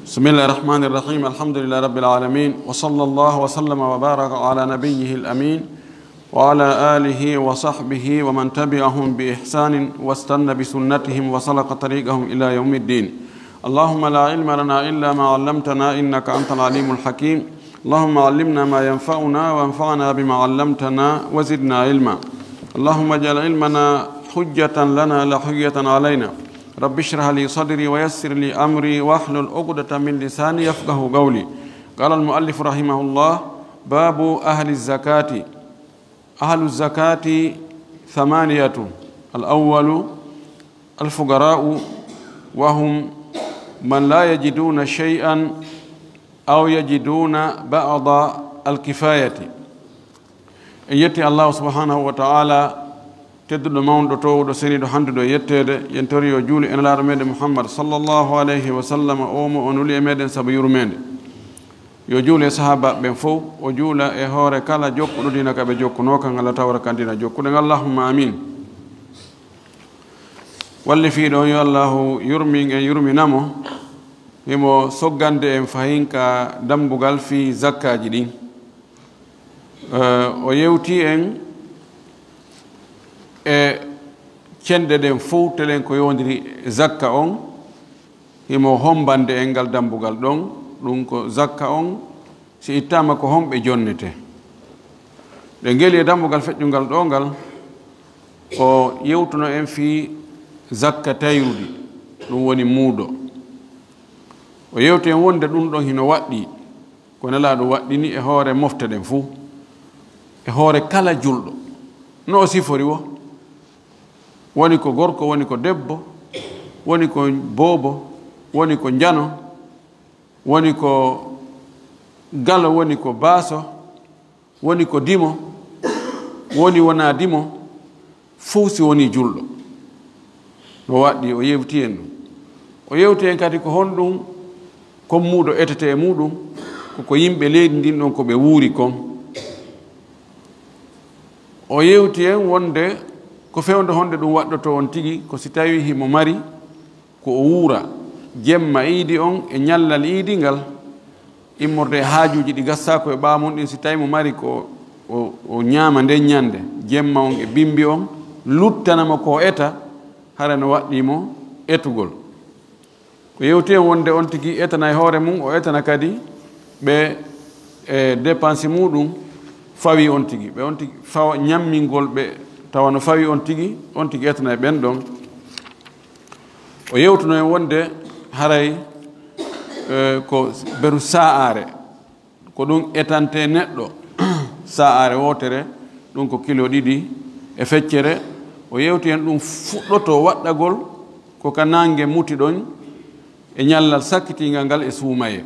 بسم الله الرحمن الرحيم الحمد لله رب العالمين وصلى الله وسلم وبارك على نبيه الأمين وعلى آله وصحبه ومن تبعهم بإحسان واستنى بسنتهم وسلك طريقهم إلى يوم الدين. اللهم لا علم لنا إلا ما علمتنا إنك أنت العليم الحكيم. اللهم علمنا ما ينفعنا وانفعنا بما علمتنا وزدنا علما. اللهم اجعل علمنا حجة لنا لا حجة علينا. رب اشرح لي صدري ويسر لي أمري واحلل عقدة من لساني يفقه قولي. قال المؤلف رحمه الله: باب أهل الزكاة. أهل الزكاة 8. الأول الفقراء وهم من لا يجدون شيئا أو يجدون بعض الكفاية. يتي الله سبحانه وتعالى tedduɗo mawɗo towɗo seniɗo handuɗo yettede yen tori yo juuli en laaɗo meɗen Muhammad sallallahu alayhi wa sallam o mo on uli e meɗen saabu yurmede yo juuli e sahaba ɓen fof o juula e hoore kala jokkuɗo dina kaɓe jokkuno kan Allah tawra kandina jokkuɗen allahumma amin. walli fiiɗo yo allahu yurmin en yurminamo himo soggande en fahin ka dambugal fi zakkaji ɗin o yewti en e cende ɗen fof telen ko yondiri zakka on himo hombande en ngal dambugal ɗon ɗum ko zakka on si ittama ko homɓe jonnete ɗe ngeli e dambugal feƴƴungal ɗo ngal o yewtuno en fi zakka tayruɗi ɗum woni muuɗo o yewti en wonde ɗum ɗon hino waɗɗi ko nelaɗo waɗɗini e hoore mofte ɗen fuu e hoore kala julɗo no o sifori wo woni ko gorko woni ko debbo woni ko boobo woni ko njano woni ko galo woni ko baaso woni ko dimo woni wona dimo fuu si woni julɗo no waɗɗi o yewti en ɗum o yewti en kadi ko honɗum kon muuɗo etete e muɗum koko yimɓe leydi ndin ɗon ko ɓe wuuri kon o yewti en wonde ko fewde honde ɗum waɗɗoto on tigi ko si tawi himo mari ko o wuura jemma iidi on e ñallal iidi ngal immorde haajuji ɗi gassako e ɓamon ɗin si tawi mo mari ko o ñaama nden ñande jemma on e bimbi on luttanamo ko eta hara no waɗɗimo etugol ko yewti en wonde on tigi etana e hoore mum o etana kadi ɓe e dépense muɗum fawi on tigi ɓe on tigi fawa ñammingol ɓe tawa no fawi on tigi etana e ɓen ɗon o yewtuno en wonde haray ko beru sa'are ko ɗum etante neɗɗo sa'are wotere ɗum ko kilo 2 e feccere o yewti en ɗum fuɗɗoto waɗɗagol ko ka nangue muti ɗon e ñallal sakkitingal ngal e suumaye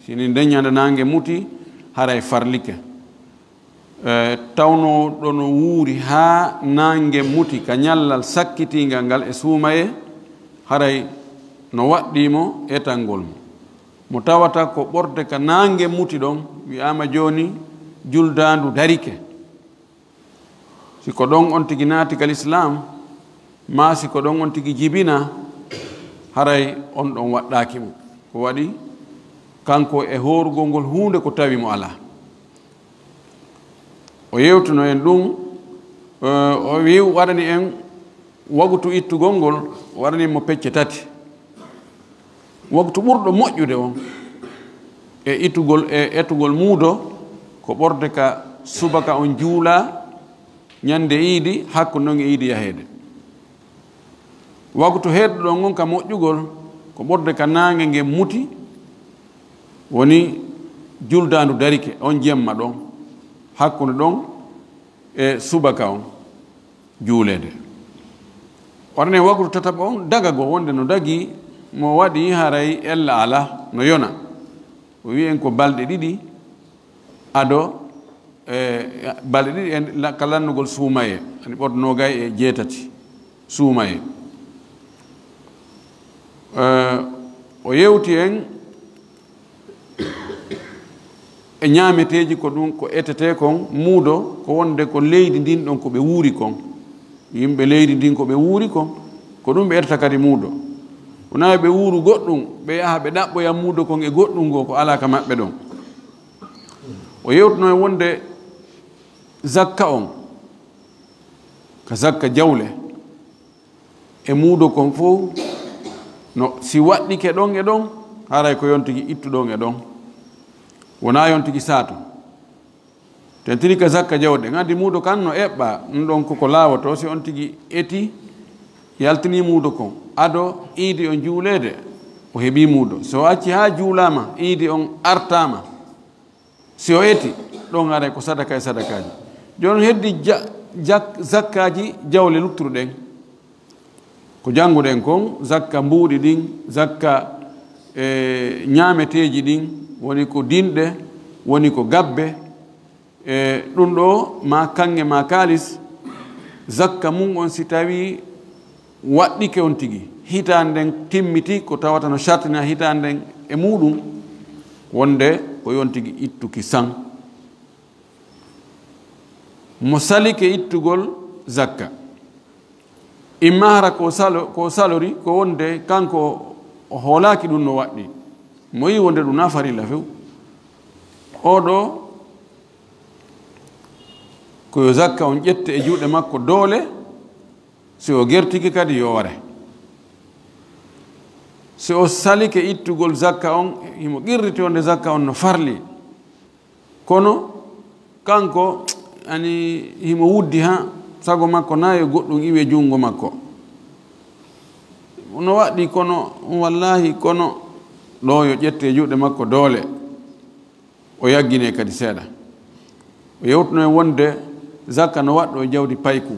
sini ndeññande nangue muti haray farlike tawno ɗon wuuri ha nangue muti ka ñallal sakkitingal ngal e suumaye haray no waɗɗimo etangol mo tawata ko ɓorde ka nangue muti ɗon wiyama joni juldandu darike siko ɗon on tigi naati kal islam ma siko ɗon on tigi jibina haray on ɗon waɗɗaki mo ko waɗi kanko e horugol ngol hunde ko tawi mo ala o yewtuno en ɗum o wi waɗani en wagutu ittugol ngol waɗani mo pecce 3 waktu ɓurɗo moƴƴude on e ittugol e ettugol muudo ko ɓorde ka subaka on juula ñande iidi hakkude noon e iidi yaheede waktu heedɗo on ka moƴƴugol ko ɓorde ka naange nge muti woni juldandu darike on jemma ɗon hakkude ɗon e subaka on juulede warne waktu tataɓa on dagago wonde no dagi mo waɗi haray ella ala no yona o wi en ko balɗe ɗiɗi ado balɗe ɗiɗi en ka lannugol suumaye ani ɓornogay e jeetati suumaye o yewti en e ñaameteeji ko ɗum ko etete kon muudo ko wonde ko leydi ndin ɗon ko ɓe wuuri kon yimɓe leydi ndin ko ɓe wuuri kon ko ɗum ɓe etata kadi muudo wona ɓe wuuru goɗɗum ɓe yaha ɓe ɗaɓɓoya muudo kon e goɗɗum ngo ko ala ka maɓɓe ɗon o yewtuno e wonde zakka on ka zakka jawle e muudo kon fof no si waɗɗike ɗon e ɗon haray ko yontigi ittuɗon e ɗon wona yontigi saato ten tiri ka zakka jawɗe gandi muudo kan no eɓɓa ɗum ɗon koko laawoto si on tigi eti yaltini muudo kon ado iidi on juulede o heɓi muudo so acci ha juulama iidi on artama si o eti ɗon aray ko sadaka e sadakaji joni heddi zakkaji jawle luttuɗen ko jannguɗen kon zakka mbuuɗi ɗin zakka e ñaameteeji ɗin woni ko dinɗe woni ko gabbe e ɗum ɗo ma kanŋe ma kaalis zakka mum on si tawi waɗɗike on tigi hitande nden timmiti ko tawata no sartina hitande nden e muɗum wonde ko yon tigi ittuki san mo salike ittugol zakka imma hara ko salori ko wonde kanko o hoolaki ɗum no waɗɗi mo yi wonde ɗum na farilla few oɗo koyo zakka on ƴette e juuɗe makko doole si o gertiki kadi yo ware si o salike ittugol zakka on himo qirriti wonde zakka on no farli kono kanko ani himo wuddi ha sago makko nayo goɗɗum iwe jungo makko no waɗi kono wallahi kono ɗo yo ƴette juuɗe makko doole o yaggine kadi seeɗa o yewtuno e wonde zakka no waɗɗo e jawdi payku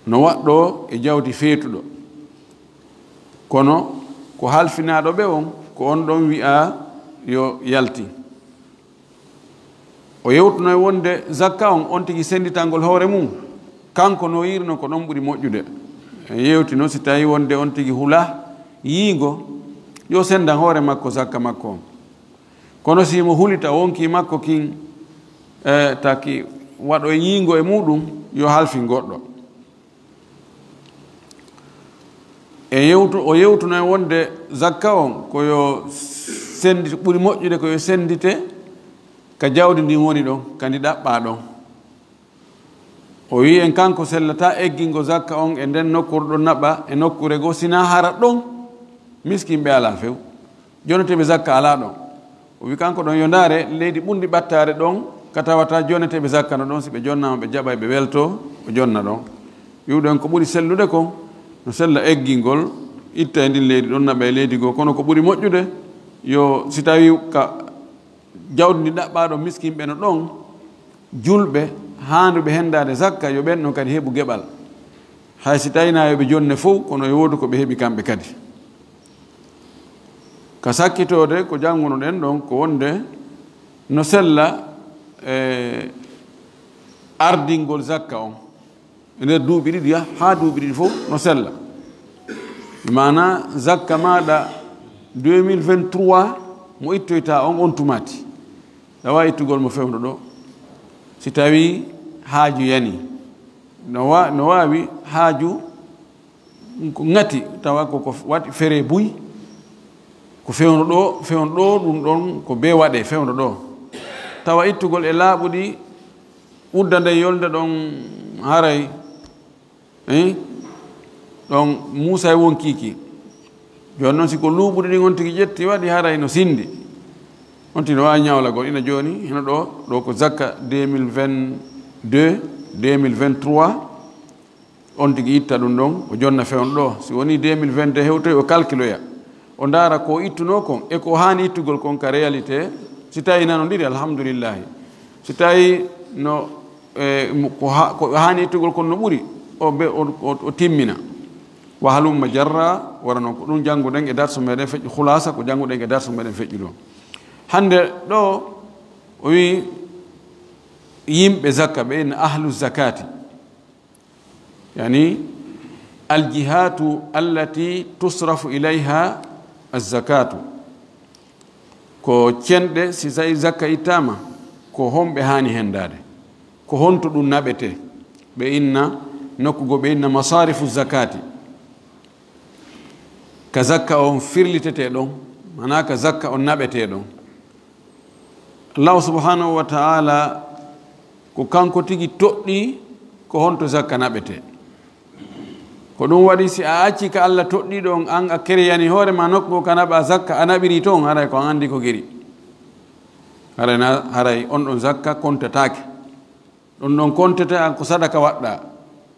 no waɗɗo e jawdi feetuɗo kono ko halfinaɗo ɓe on ko on ɗon wi'a yo yalti o yewtuno e wonde zakka on tigi senditangol hoore mum kanko no yirno ko ɗon ɓuri moƴƴude yewti noon si tawi wonde on tigi hula yiingo yo sendan hoore makko zakka makko on kono si mo hulita wonki makko kin taki waɗo e yiingo e muɗum yo halfi goɗɗo e o yewtuno e wonde zakka on koyo sendite ɓuri moƴƴude koyo sendite ka jawdi ndin woni ɗon kandi ɗaɓɓa ɗon o wi en kanko sellata eggingo zakka on e nden nokkure ɗon naɓa e nokkure goo sina hara ɗon miskinɓe ala few joneteɓe zakka ala ɗon o wi kanko ɗon yo ndaare leydi ɓundi ɓattare ɗon ka tawata joneteɓe zakka no ɗon si ɓe jonnama ɓe jaɓa ɓe welto o jonna ɗon wiwɗen ko ɓuri sellude kon no sella eggingol itta e ndin leydi ɗon naɓa e leydi goo kono ko ɓuri moƴƴude yo si tawi ka jawdi ndi ɗaɓɓaɗo miskinɓe no ɗon julɓe handuɓe hendade zakka yo ɓen ɗon kadi heeɓu geɓal hay si tawina yoɓe jonne fof kono yo woodi ko ɓe heeɓi kamɓe kadi ka sakkitode ko jannguno ɗen ɗon ko wonde no sella ardingol zakka on e nder duuɓi ɗiɗi ha duuɓi ɗiɗi fof no sella mana zakka maɗa 2023 mo ittoyta on tumati tawa ittugol mo fewno ɗo si tawi haaju yani no wawi haaju ko ngati tawa koko waɗi fere buy ko fewno ɗo ɗum ɗon ko be waɗe fewno ɗo tawa ittugol e laaɓuɗi udda nde yolde ɗon haray ɗon Muusa e wonkiki joni noon siko luuɓuɗe ɗi on tigi ƴetti waɗi haray no sindi on tino wawi ñawlagol ina joni hino ɗo ko zakka 2022 2023 on tigi itta ɗum ɗon o jonna fewn ɗo si woni 2022 hewtoy o calculoya o ndaara ko ittuno kon e ko hani ittugol kon ka réalité si tawi nano ɗiɗi alhamdoulillahi si tawi no ko hani ittugol kon no ɓuuri o timmina wa halumma jarra wara noon ko ɗum jannguɗen e darso meɗen feƴƴi hulasa ko jannguɗen e darso meɗen feƴƴi ɗo hande ɗo o wi yimɓe zakka ɓe ina ahlu zakati yani aljihatu allati tusrafu ilayha azzakatu ko cenɗe si tawi zakka ittama ko homɓe hani hendade ko honto ɗum naɓete ɓe inna nokkugo ɓe inna masarifu zakati ka zakka on firlitete ɗon mana ka zakka on naɓete ɗon allahu subhanahu wa taala ko kanko tigi toɗɗi ko honto zakka naɓete ko ɗum waɗi si a acci ka allah toɗɗi ɗon an a kereyani hoorema nokkugo ka naɓa zakka a naɓiri toon haray ko an andi ko geri haray on ɗon zakka kontatake ɗum ɗon kontete an ko sadaka waɗɗa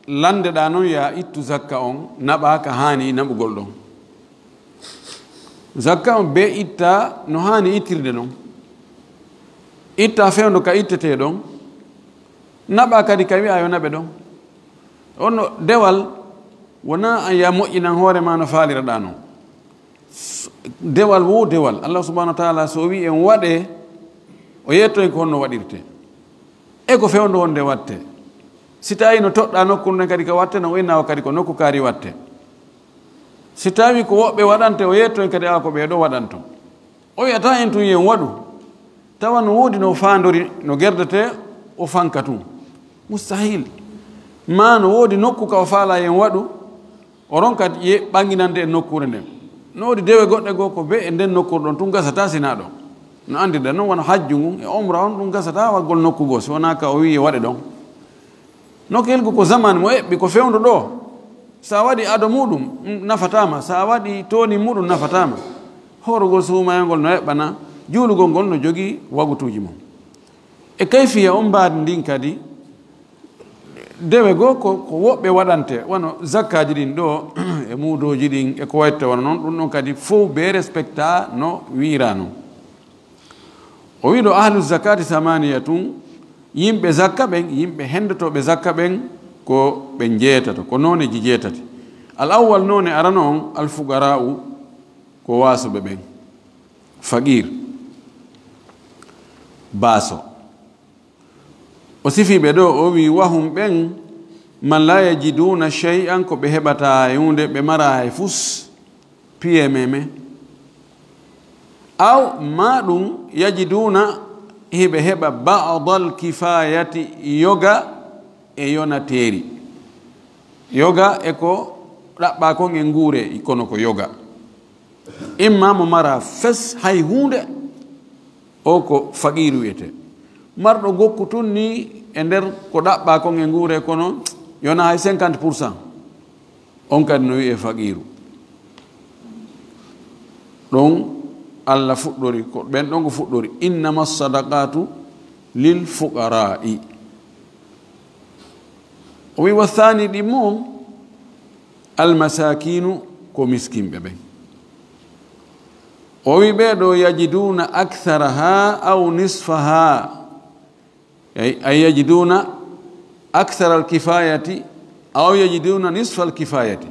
landeɗa noon ya ittu zakka on naɓa ka hani naɓugol ɗon zakka on be itta no hani ittirde noon itta fewndo ka ittete ɗon naɓa kadi ka wi'a yo naɓe ɗon onno dewal wona an ya moƴƴinan hoorema no faaliraɗa noon dewal wo dewal allah subahanahu wa taala so wi en waɗe o yettoen ko honno waɗirte e ko fewndo wonde watte si tawi no toɗɗa nokku nden kadi ko watte no o innawa kadi ko nokku kaari watte si tawi ko woɓɓe waɗante o yettoen kadi awa ko ɓeeɗo waɗanto o wiyata en tun yen waɗu tawa no woodi no fandori no gerdete o fanka tun mustahil ma no woodi nokku ka o faala yen waɗu o ronka ɓanginande e nokkure nden no woodi dewe goɗɗe goo ko be e nden nokkure ɗon tun gasata sina ɗon no andirɗa noon wona hajju ngun e omra on ɗum gasata waggol nokkugoo si wona ka o wi waɗe ɗon nokkelgu ko zamane mo eɓɓi ko fewndo ɗo sa waɗi ado muɗum nafatama sa waɗi toni muɗum nafatama horogol suumayngol no eɓɓana juulugol ngol no jogii wagutuji mum e kayfiya on mbaadi ndin kadi dewe goo ko woɓɓe waɗante wono zakkaji ɗin ɗo e muudoji ɗin e ko watte wona noon ɗum ɗon kadi fof be respecta no wiira noon o wi ɗo ahlu zakati samaniyatun yimɓe zakka ɓen yimɓe hendotoɓe zakka ɓen ko ɓe jeetato ko noneji jeetati al awwal none arano on alfugara'u ko wasuɓe ɓen faqir baaso o sifiɓe ɗo o wi wahum ɓen man la yajiduna shay'an ko ɓe heɓata yunde ɓe mara hay fus piye meme aw ma ɗum yajiduna hiɓe heɓa ba'dal kifayati yoga e yonateri yoga e ko ɗaɓɓa kon e nguure kono ko yoga imma mo mara fes hay hunde o ko faqiru wiyete marɗo gokku tun ni e nder ko ɗaɓɓa kon e nguure kono yona hay 50% on kadi no wiye faqiru ɗon allah fuɗɗori ko ɓen ɗon ko fuɗɗori innama sadaqatu lil fuqara'i o wi wa thani ɗi mo almasakinu ko miskinɓe ɓen o wi ɓeeɗo yajiduna aktharaha aw nisfaha ay yajiduna akthara alkifayati aw yajiduna nisfa alkifayati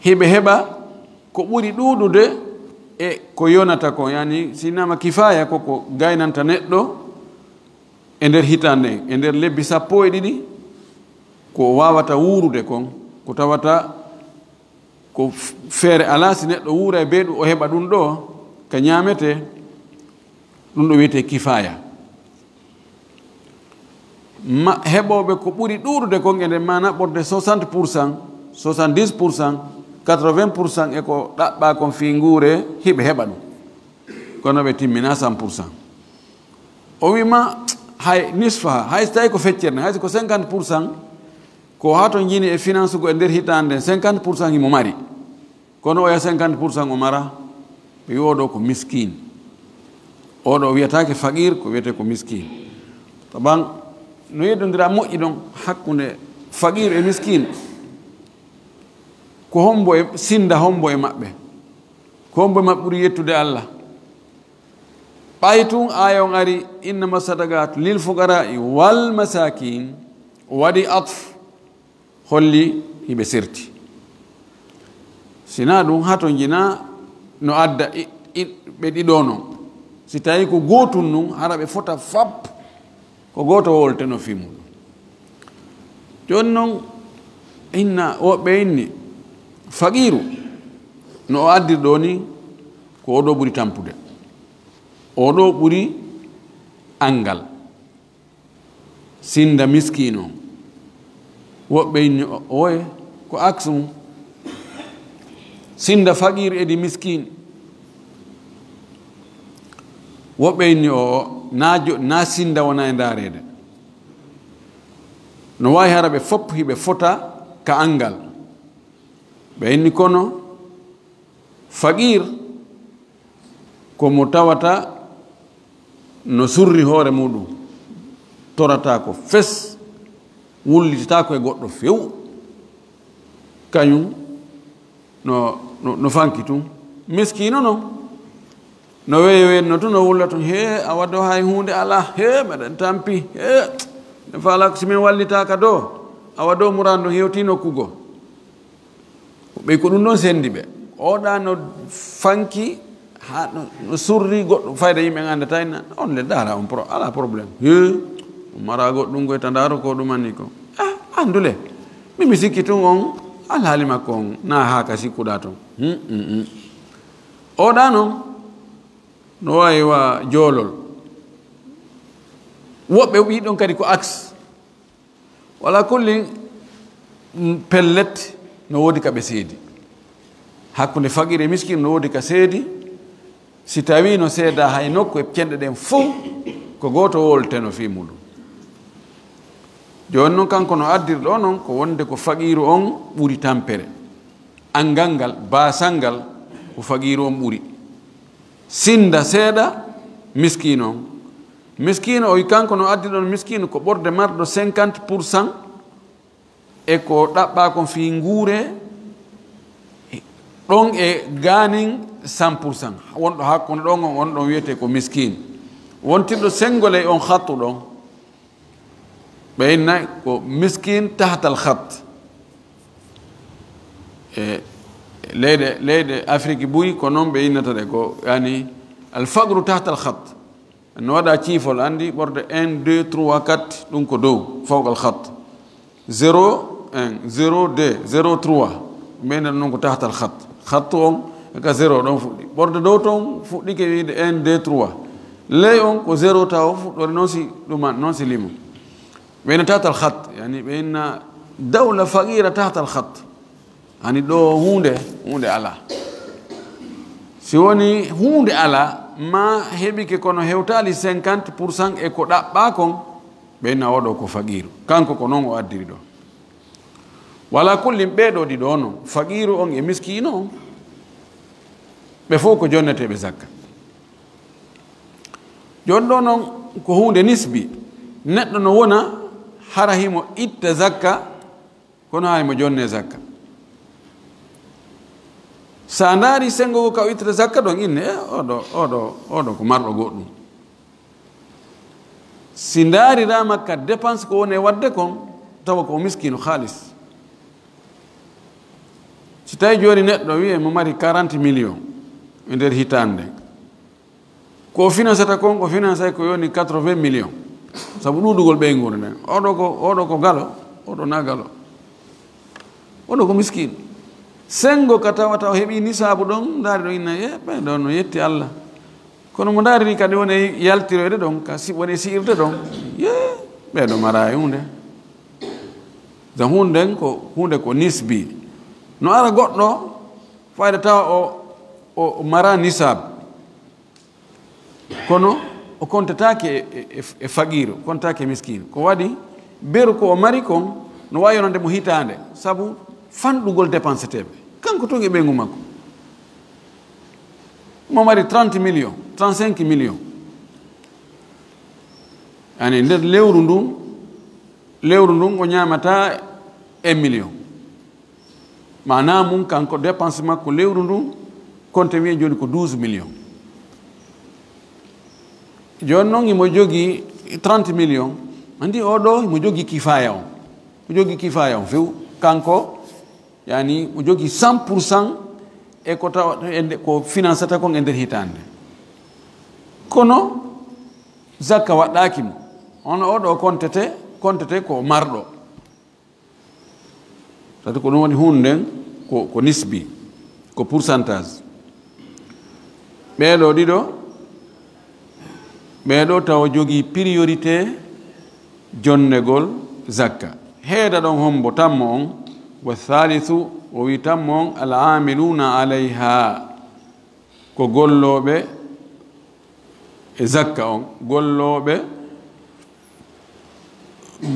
hiɓe heɓa ko ɓuri ɗuuɗude e ko yonata ko yani sinama kifaya koko gaynanta neɗɗo e nder hitande e nder lebbi 12 ko wawata wuurude kon ko tawata ko feere ala si neɗɗo wuura e beeɗu o heɓa ɗum ɗo ka ñaamete ɗum ɗo wiyete kifaya heɓoɓe ko ɓuri ɗuuɗude kon e nder mana ɓorde 60%, 70%, 80% e ko ɗaɓɓa kon fi nguure hiɓe heɓa ɗum kono ɓe timmina 100%. o wima hay nisfa hay so tawi ko feccerne hay ko 50% ko hato jini e finance go e nder hitande 50% mo mari kono o ya 50% o mara ɓe yodo ko miskin oɗo wiyatake faqir ko wiyete ko miskin taban no yeddondira moƴƴi ɗon hakkunde faqir e miskin ko hombo e sinda hombo e maɓɓe ko hombo e maɓɓe ɓuri yettude Allah ɓay tun aya on ari innama sadaqatu lil fuqara'i wal masakin waɗi atf holli hiɓe serti sina ɗum hato jina no adda ɓe ɗiɗo non si tawi ko gotum nun hara ɓe fota fab ko goto wolteno fi muɗum joni noon inna woɓɓe inni faqiru no o addir ɗo ni ko oɗo ɓuri tampude oɗo ɓuri angal sinda miskino woɓɓe inni oye ko axe mum sinda faqir edi miskin woɓɓe inni o na sinda wona e darede no wawi hara ɓe fopp hiɓe fota ka angal ɓe inni kono faqir komo tawata no surri hoore muɗum torata ko fes wullitata ko e goɗɗo few kañum no fanki tum miskino noon no weyoyenno tun no wulla tun he a waddo hay hunde ala he meɗen tampi he ne faala simin wallitaka do a waddo murandu hewti nokkugo ɓey ko ɗum ɗon sendi ɓe oɗa no fanki ha no surri goɗɗo fayda yimɓe gandata ina on le dara on ala probléme he mara goɗɗum goy tandaro ko ɗumanni ko andule mimi sikki tun on alhaali makko on na haka sikkuɗa toon oɗa noon no wawi wa joolol woɓɓe ɓiɗon kadi ko axe wala kulli pellet no woodi ka ɓe seedi hakkunde faqir e miskin no woodi ka seedi si tawi no seeda hay nokku e cenɗe ɗen fof ko goto wolteno fi muɗum joni noon kanko no addirɗo noon ko wonde ko faqiru on ɓuri tampere angal ngal basal ngal ko faqiru on ɓuri sinda seeɗa miskino on miskino o kanko no addirɗon miskino ko ɓorde marɗo 50% e ko ɗaɓɓa kon fi nguure ɗon e ganin 100% wonɗo hakkude ɗon on wonɗon wiyete ko miskin wontirɗo sengole on hattu ɗon ɓe inna ko miskin tahtal hat e leyɗe afrique buy ko noon ɓe innata ɗe ko yani alfaqru tahtal hat no waɗa ciifol andi ɓorde 1 2 3 4 ɗum ko dow fawqal hat 0 1 0 2 0 3 ɓe innata noon ko tahtal hat hattu on ka 0 ɗon fuɗɗi ɓorde dow toon fuɗɗike wiide 1 2 3 ley on ko 0 taw fuɗɗore noon si ɗuma noon si limo ɓeyna tahta al khat yani ɓeyna dawla faqira tahta al khat hani ɗo hunde ala si woni hunde ala ma heɓike kono hewtali 50% e ko ɗaɓɓa kon ɓeyna oɗo ko faqiru kanko ko noon o addiri ɗo wala kullin ɓeɗo ɗiɗo noon faqiru on e miskino on ɓe fof ko jonneteɓe zakka joni ɗo noon ko hunde nisbi neɗɗo no wona hara himo itta zakka kono haymo jonne zakka sa ndaari sengo ka o ittata zakka ɗon inne oɗo ko marɗo goɗɗum si ndaarirama ka dépense ko woni e wadde kon tawa ko miskino haalis si tawi joni neɗɗo wiye mo mari 40 millions e nder hitande ko financata kon ko financay ko yoni 80 millions sabu ɗuɗugol ɓeygol nden oɗo ko galo oɗo na galo oɗo ko miskine sengo ka tawata o heeɓi nisabu ɗon ndaari ɗo inna ɓeɗo no yetti Allah kono mo ndaari ni kadi woni yaltiroyde ɗon ka woni siirde ɗon ɓeɗo mara e hunde so hunde nden ko hunde ko nisbi no ara goɗɗo fayda tawa o mara nisab kono o kontatake e faqiru kontake miskine ko waɗi beru ko o mari kon no wayi non de mo hitande sabu fandugol dépense tebe kanko to ngi bengu makko mo mari 30 millions 35 millions ani nder lewru ndun o ñamata 1 million mana mum kanko dépense makko lewru ndun konte wi joni ko 12 millions joni noon imo jogi 30 millions andi oɗo imo jogi kifaya on mo jogi kifaya on few kanko yani mo jogi 100% e ko taw ko financata kon e nder hitande kono zakka waɗɗaki mo on oɗo kontete ko marɗo tati ko ɗum woni hunde nden ko nisbi ko pourcentage ɓeeɗo ɗiɗo ɓeeɗo taw jogii priorité jonnegol zakka heeda ɗon hombo tammo on wa thalithu o wi tammo on al amiluna alayha ko gollooɓe e zakka on gollooɓe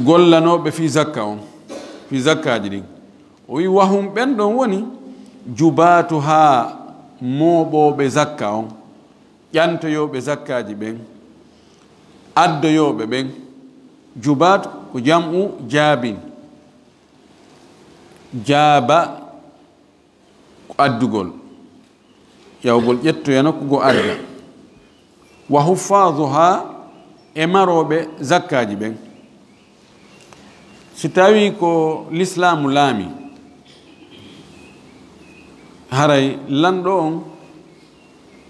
gollanoɓe fi zakka on fi zakkaji ɗin o wi wahum ɓen ɗon woni jubatu ha mooɓoɓe zakka on ƴantoyoɓe zakkaji ɓen addoyoɓe ɓen jubat ko jam'u jaabin jaaba ko addugol yawgol ƴettoya nokkugo adda wa huffaduha e maroɓe zakkaji ɓen si tawi ko l'islamu laami haray lanɗo on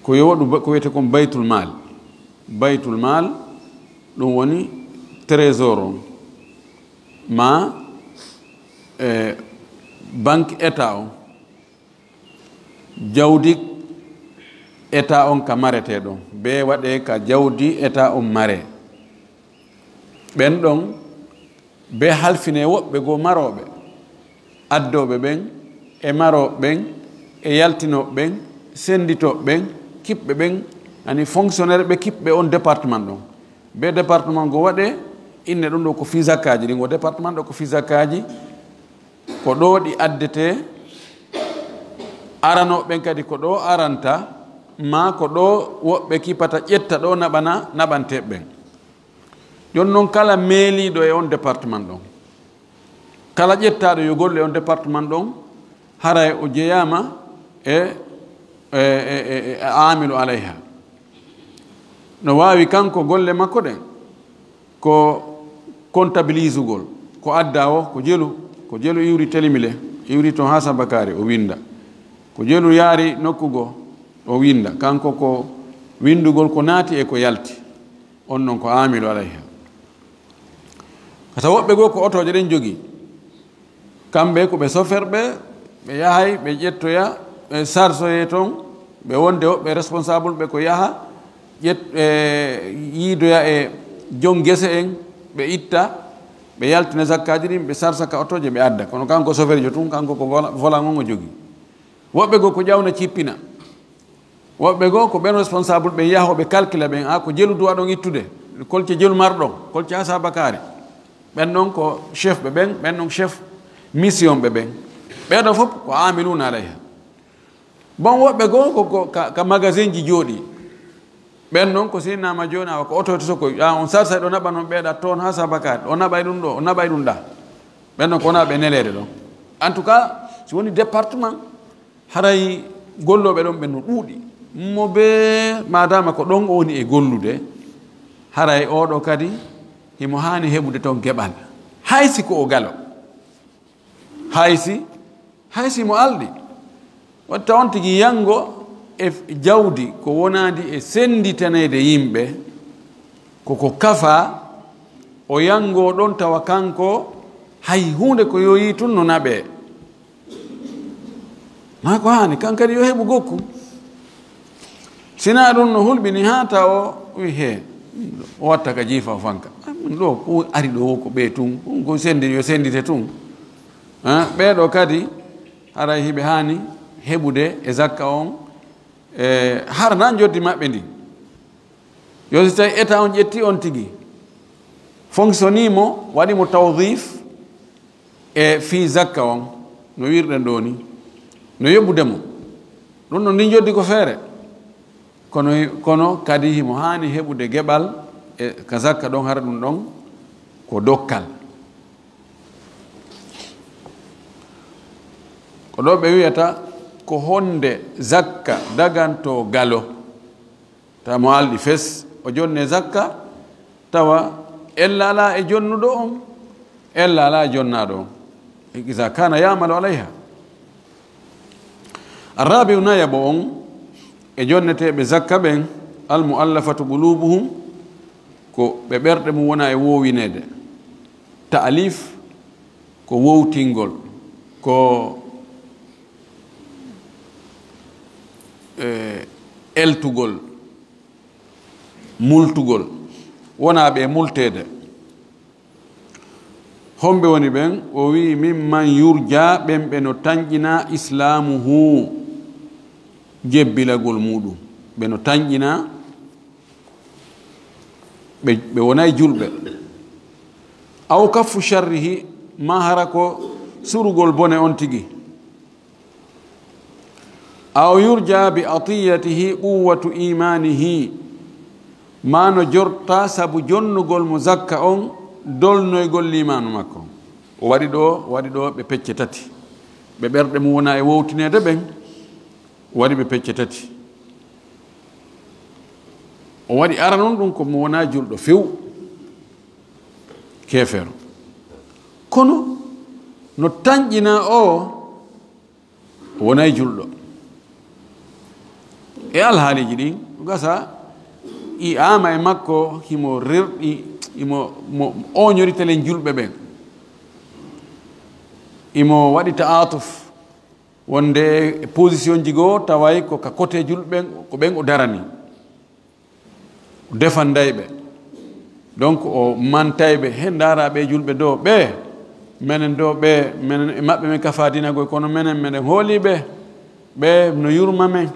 ko yowaɗu ko wiyete kon baytul mal ɗum woni trésor on ma banque état on jawdi état on ka marete ɗon be waɗe ka jawdi état on mare ɓen ɗon be halfine woɓɓe goo maroɓe addoɓe ɓen e maroɓe ɓen e yaltinoɓe ɓen senditoɓe ɓen kiɓɓe ɓen ani fonctionnaire ɓe kiɓɓe on département ɗon be département go waɗe inne ɗum ɗo ko fisakaji ɗi go département ɗo ko fisakaji ko ɗo ɗi addete aranoɓe ɓen kadi ko ɗo aranta ma ko ɗo woɓɓe kipata ƴetta ɗo naɓanteɓe ɓen jon noon kala meeliɗo e on département ɗon kala ƴettaɗo yo golle on département ɗon haray o jeeyama e amilu alayha no wawi kanko golle makko ɗen ko comptabilise ugol ko adda o ko jelu iwri telimile iwri toon ha sabakari o winda ko jelu yaari nokkugo o winda kanko ko windugol ko naati e ko yalti on noon ko amilu alayha kata woɓɓe goo ko otoje ɗen jogii kamɓe ko ɓe soferɓe ɓe yahay ɓe ƴettoya ɓe sarsoye toon ɓe wonde woɓɓe responsable ɓe ko yaha yiidoya e jon gese en ɓe itta ɓe yaltina zakkaji ɗin ɓe sarsa ka otoje ɓe adda kono kanko soferjo tun kanko ko volan on o jogii woɓɓe goo ko ƴawna cippina woɓɓe goo ko ɓen responsable ɓe yaha ɓe calcula ɓen ko jelu duwa ɗon ittude kolce jelu marɗon kolce ha sabakari ɓen ɗon ko chef ɓe ɓen ɓen ɗon chef mission ɓe ɓen ɓeɗo fof ko amiluna alayha bon woɓɓe goo ko ka magasin ji jooɗi ɓen noon ko sinnama joni awa ko ototo soko on sarsa ɗo naɓa noon ɓeeɗa toon ha sabakari o naɓay ɗum ɗo o naɓay ɗum ɗa ɓen noon ko wona ɓe nelede ɗon en tout cas si woni département haray golloɓe ɗon ɓen no ɗuuɗi mo be madama ko ɗon o woni e gollude haray oɗo kadi himo hani heɓude toon geɓal haysi ko o galo haysi mo alɗi watta on tigi yango e jawdi ko wonadi e senditanede yimɓe koko kafa o yango ɗon tawa kanko hay hunde ko yoyi tun no naɓe ma ko hani kan kadi yo heɓu gokku sina ɗum no hulɓini ha taw wi he o watta ka jiifa o fanka ɗo ko ari ɗo ko ɓe tun ko yo sendite tun ɓeɗo kadi haray hiɓe hani heɓude e zakka on har nan joddi maɓɓe ndi yo si tawi état on ƴetti on tigi fonctionnimo waɗimo tawdif e fi zakka on no wirden ɗo ni no yoɓudemo ɗum no ndin joddi ko feere kono kadi himo hani heɓude geɓal e ka zakka ɗon hara ɗum ɗon ko dokkal ko ɗo ɓe wiyata ko honde zakka daganto galo tawa mo alɗi fes o jonne zakka tawa ella ala e jonnuɗo on ella ala e jonnaɗo on iza kana yamalu alayha arrabiu nayabo on e jonneteɓe zakka ɓen almuallafatu qulubuhum ko ɓe ɓerɗe mum wona e wowinede ta'alif ko wowtingol ko eltugol multugol wona ɓe multede homɓe woni ɓen o wi mimman yurja ɓen ɓe no tañƴina islamuhu jebbilagol muɗum ɓe no tañƴina ɓe wonay julɓe aw kaffu sharrihi ma hara ko surugol bone on tigi aw yurja bi atiyatihi quwwatu imanihi ma no jorta sabu jonnugol mo zakka on dolnoygol limanu makko o waɗi ɗo ɓe pecce tati ɓe ɓerɗe mum wona e wowtinede ɓen o waɗi ɓe pecce tati o waɗi ara noon ɗum ko mo wona julɗo few kefeero kono no tañƴina o wonay julɗo e alhaaliji ɗin gasa i ama e makko himo rerɗi imo oñoritelen julɓe ɓen imo waɗi ta'atuf wonde position ji goo taway ko ka côté julɓe ko ɓen o darani o defandayɓe donc o mantayɓe he daraɓe julɓe dow ɓe menen dow ɓe menen e maɓɓe men kafadinagoy kono menen hooliɓe ɓe no yurma men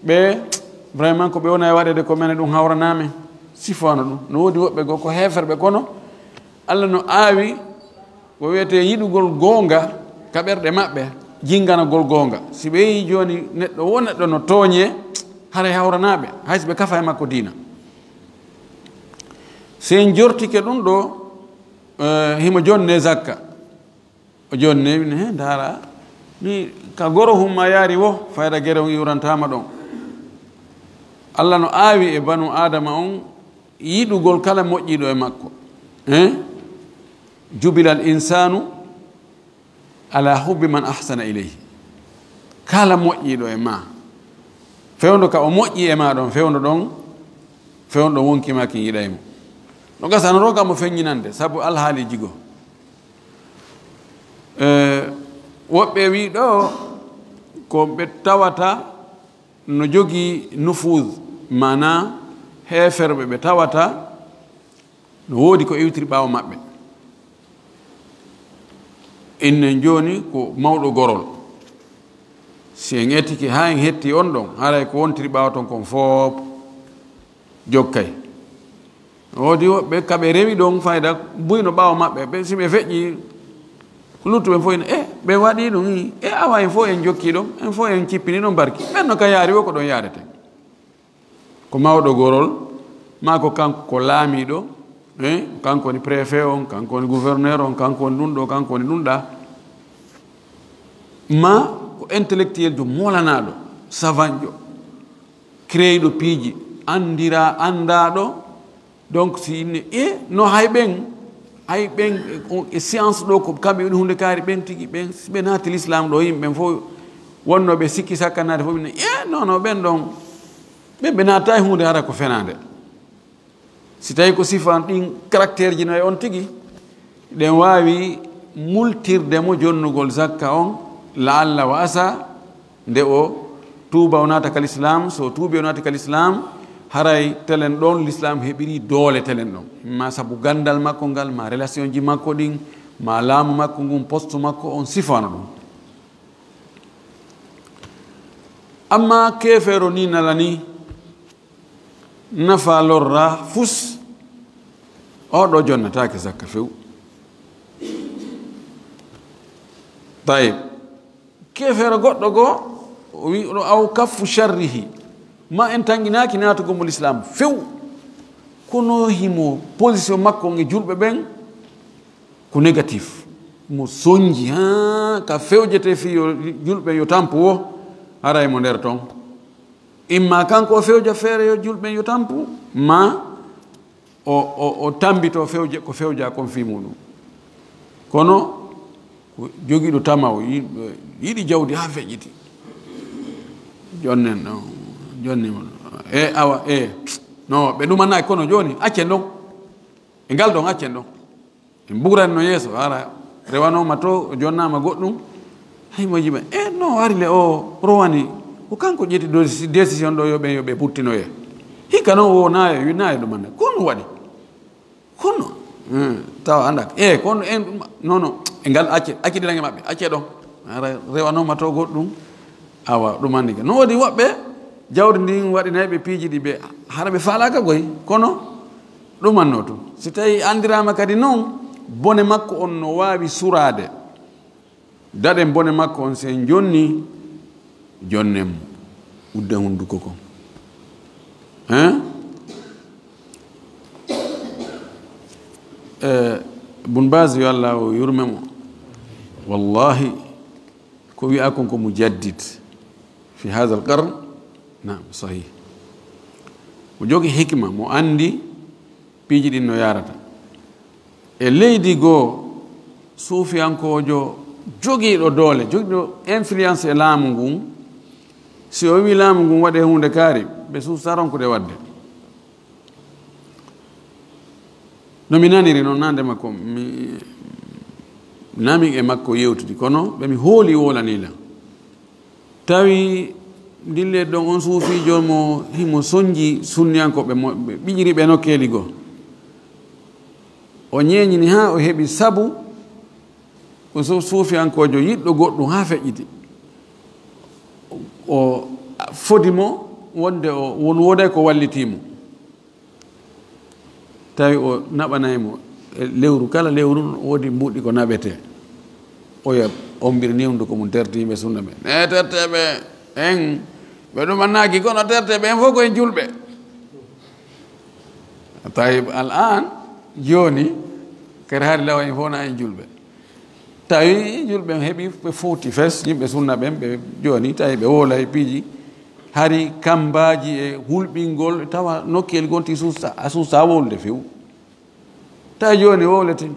ɓe vraiment ko ɓe wona e waɗede ko mene ɗum hawranamen sifano ɗum no woodi woɓɓe goo ko heferɓe kono Allah no aawi ko wiyete yiɗugol goonga ka ɓerɗe maɓɓe jinganagol goonga si ɓe yi joni neɗɗo wo neɗɗo no tooñe haray hawranaɓe hayso ɓe kafa e makko diina si en jortike ɗum ɗo himo jonne zakka o jonne he dara ni ka goro humma yaari wo fayda guere on iwrantama ɗon Allah no aawi e banu adama on yiɗugol kala moƴƴiɗo e makko jubila al insanu ala hubbi man ahsana ileyhi kala moƴƴiɗo e ma fewndo ka o moƴƴi e ma ɗon fewndo wonkima ki yiɗaymo no gasa no roga mo feññinande sabu alhaali jigo woɓɓe wi ɗo ko ɓe tawata no jogii nufuz mana heferɓe ɓe tawata no woodi ko iwtiri ɓaawo maɓɓe innen jooni ko mawɗo gorol si en ettike haa en hetti on ɗon haray ko wontiri ɓaawo ton kon fof jokkay woodi woɓɓe kaɓe rewi ɗon fayda buyno ɓaawo maɓɓe ɓe si ɓe feƴƴi luttuɓe fof ene ɓe waɗi ɗum awa en fof en jokki ɗon en fof en cippini ɗon barki ɓenno ka yaari wo ko ɗon yaadete ko mawɗo gorol ma ko kanko ko laamiɗo kanko woni préfet on kanko woni gouverneur on kanko woni ɗum ɗo kanko woni ɗum ɗa ma ko intellectuel jo molanaɗo savant jo créiɗo piiji andira andaɗo donc si inne no hay ɓen e science ɗo ko kamɓe woni hunde kaari ɓen tigi ɓen ɓe naati l'islam ɗo yimɓe ɓen fof wonnoɓe sikki sakkanade fof ne non ɓen ɗon ɓe naata e hunde hara ko fenade si tawi ko sifan ɗin caractére ji no e on tigi ɗen wawi multirdemo jonnugol zakka on laalla wa asa nde o tuuba o naata kal islam so tuubi o naata kal islam haray telen ɗon l'islam heɓiri doole telen ɗon ma sabu gandal makko ngal ma relation ji makko ɗin ma laamu makko ngun poste makko on sifano ɗum amma kefeero ni nala ni nafa lorra fus oɗo jonnatake zakka few طيب كيفير غودو غو وي او كف شره ما ان تانغيناكي ناتو مو الاسلام فيو كونو هيمو بوزيسيون ماكو نغي جولبه بن كو نيجاتيف mo sonji ha ka fewjete fi julbe yo tampu ara e mo nder ton imma kanko fewja fere yo julbe yo tampu ma o tambito fewje ko fewja kon fi mudum kono jogido tamaw yidi jawdi ha fejiti jonnen no jonni mo awa no be dum na kono joni acce ndon e gal don acce ndon en buran no yeso ara rewano mato jonnama goddum hay mojiba no wari le o rowani ko kanko jeti do décision do yobe puttino ye hika no wona yunaay do man kono wadi kono taw andak kono no ngal acce dilange mabbe acce don ara rewano mato goddum awa dum andi no wadi wobbe jawdi ndin wadi naybe piiji di be harabe falaka goy kono dum annoto si tay andirama kadi non bone makko on no waawi surade dade bone makko on sen jonni jonnem udda hunduko ko bun baz yo Allah yurmemo wallahi ko wi akon ko mujaddid fi hadha alqarn naam sahih mo jogi hikma mo andi piiji din no yarata e leydi goo suufiyankojo jogiiɗo doole jogiiɗo influence e laamu ngun si o wi laamu ngun waɗe hunde kaari ɓe suusaronkude wadde no mi naniri noon nande makko mi nami e makko yewtude kono ɓe mi hooli wolanila tawi dille ɗon on suufijo mo himo soñji sunniyankoɓe ɓe ɓiƴiri ɓe nokkeeli goo o ñeñini ha o heɓi sabu ko suufiyankojo yiɗɗo goɗɗum ha feƴƴiti o fodimo wonde o won woday ko wallitimo tawi o naɓanaymo lewru kala lewru woodi mbuɗɗi ko naɓete oya ombiri niwndu ko mum tertiɓe sunna ɓe ne terteɓe en ɓe ɗum annaki kono terteɓe en fof koye julɓe tawi al an joni kadi haari lawa en fof na en julɓe tawi julɓe heeɓi ɓe foti fes yimɓe sunna ɓen ɓe joni tawi ɓe wola e piiji hari kambaji e hulɓingol tawa nokkel gonti a suusa wolde few tawi joni wowleten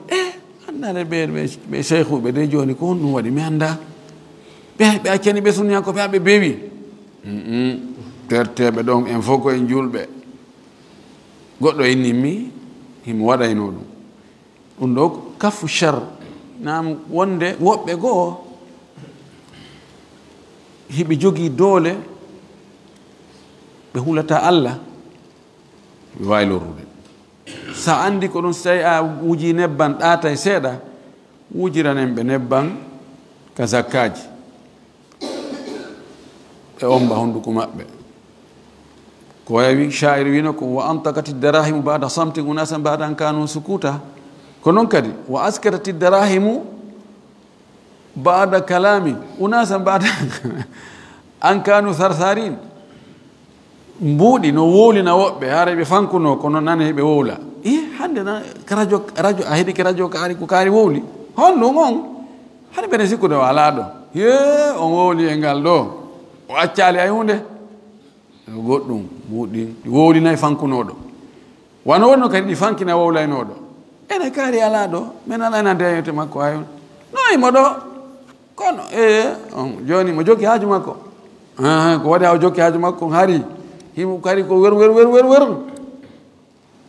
andale ɓe cheikhuɓe de joni ko honɗum waɗi mi anda ɓe accani ɓe sunniyankoɓe ha ɓe beewi terteɓe ɗon en fof koye julɓe goɗɗo innimmi himo waɗayno ɗum ɗum ɗo kafu char nam wonde woɓɓe goo hiɓe jogii doole ɓe hulata Allah ɓe wawi lorrude sa andi ko ɗum so tawi a wuji nebban ɗaata e seeɗa wujiranen ɓe nebban ka zakkaji ɓe omba honduko maɓɓe ko wawi sha'ir wino ko wa antakati darahimu bada samtin unasan bada an kanu sukuta ko noon kadi wa askatati darahimu bada kalami unasan bada an kanu sarsarin mbuuɗi no wowlina woɓɓe haara ɓe fankuno kono nane ɓe wowla hande radio a heeɗi ke radio kaari ko kaari wowli honɗum on hade ɓene sikkude o ala ɗo on wowli e ngal ɗo o accali ay hunde goɗɗum mbuuɗi ɗi wowlinayi fankunoɗo wano wonno kadi ɗi fankina wowlaynoɗo ene kaari ala ɗo min ala ena deyete makko hay no imo ɗo kono joni mo jokki haaju makko ko waɗi ha o jokki haaju makko hari himo kadi ko wer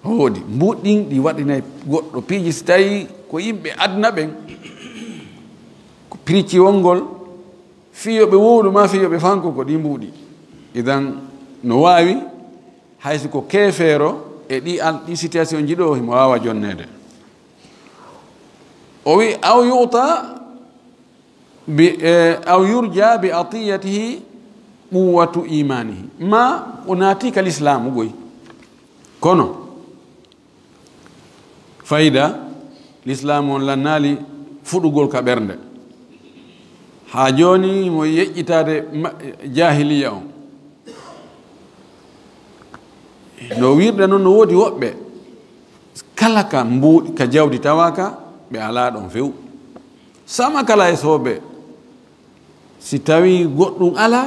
hoodi mbuɗɗin ɗi waɗinayi goɗɗo piiji so tawi ko yimɓe adna ɓen ko pricci wongol fiyoɓe wowlu ma fiyoɓe fanko ko ɗi mbuuɗi idan no wawi hayso ko keefeero e ɗi situation jiɗo himo wawa jonnede o wi aw yuta aw yurja bi atiyatihi quwwatu imanihi ma o naati ka l'islamu goy kono fayida l'islamu on lannaali fuɗugol ka ɓernde ha joni mo yeƴƴitade jahiliya on no wirde noon no woodi woɓɓe kala ka mbuuɗi ka jawdi tawaka ɓe ala ɗon few sama kala e sooɓe si tawi goɗɗum ala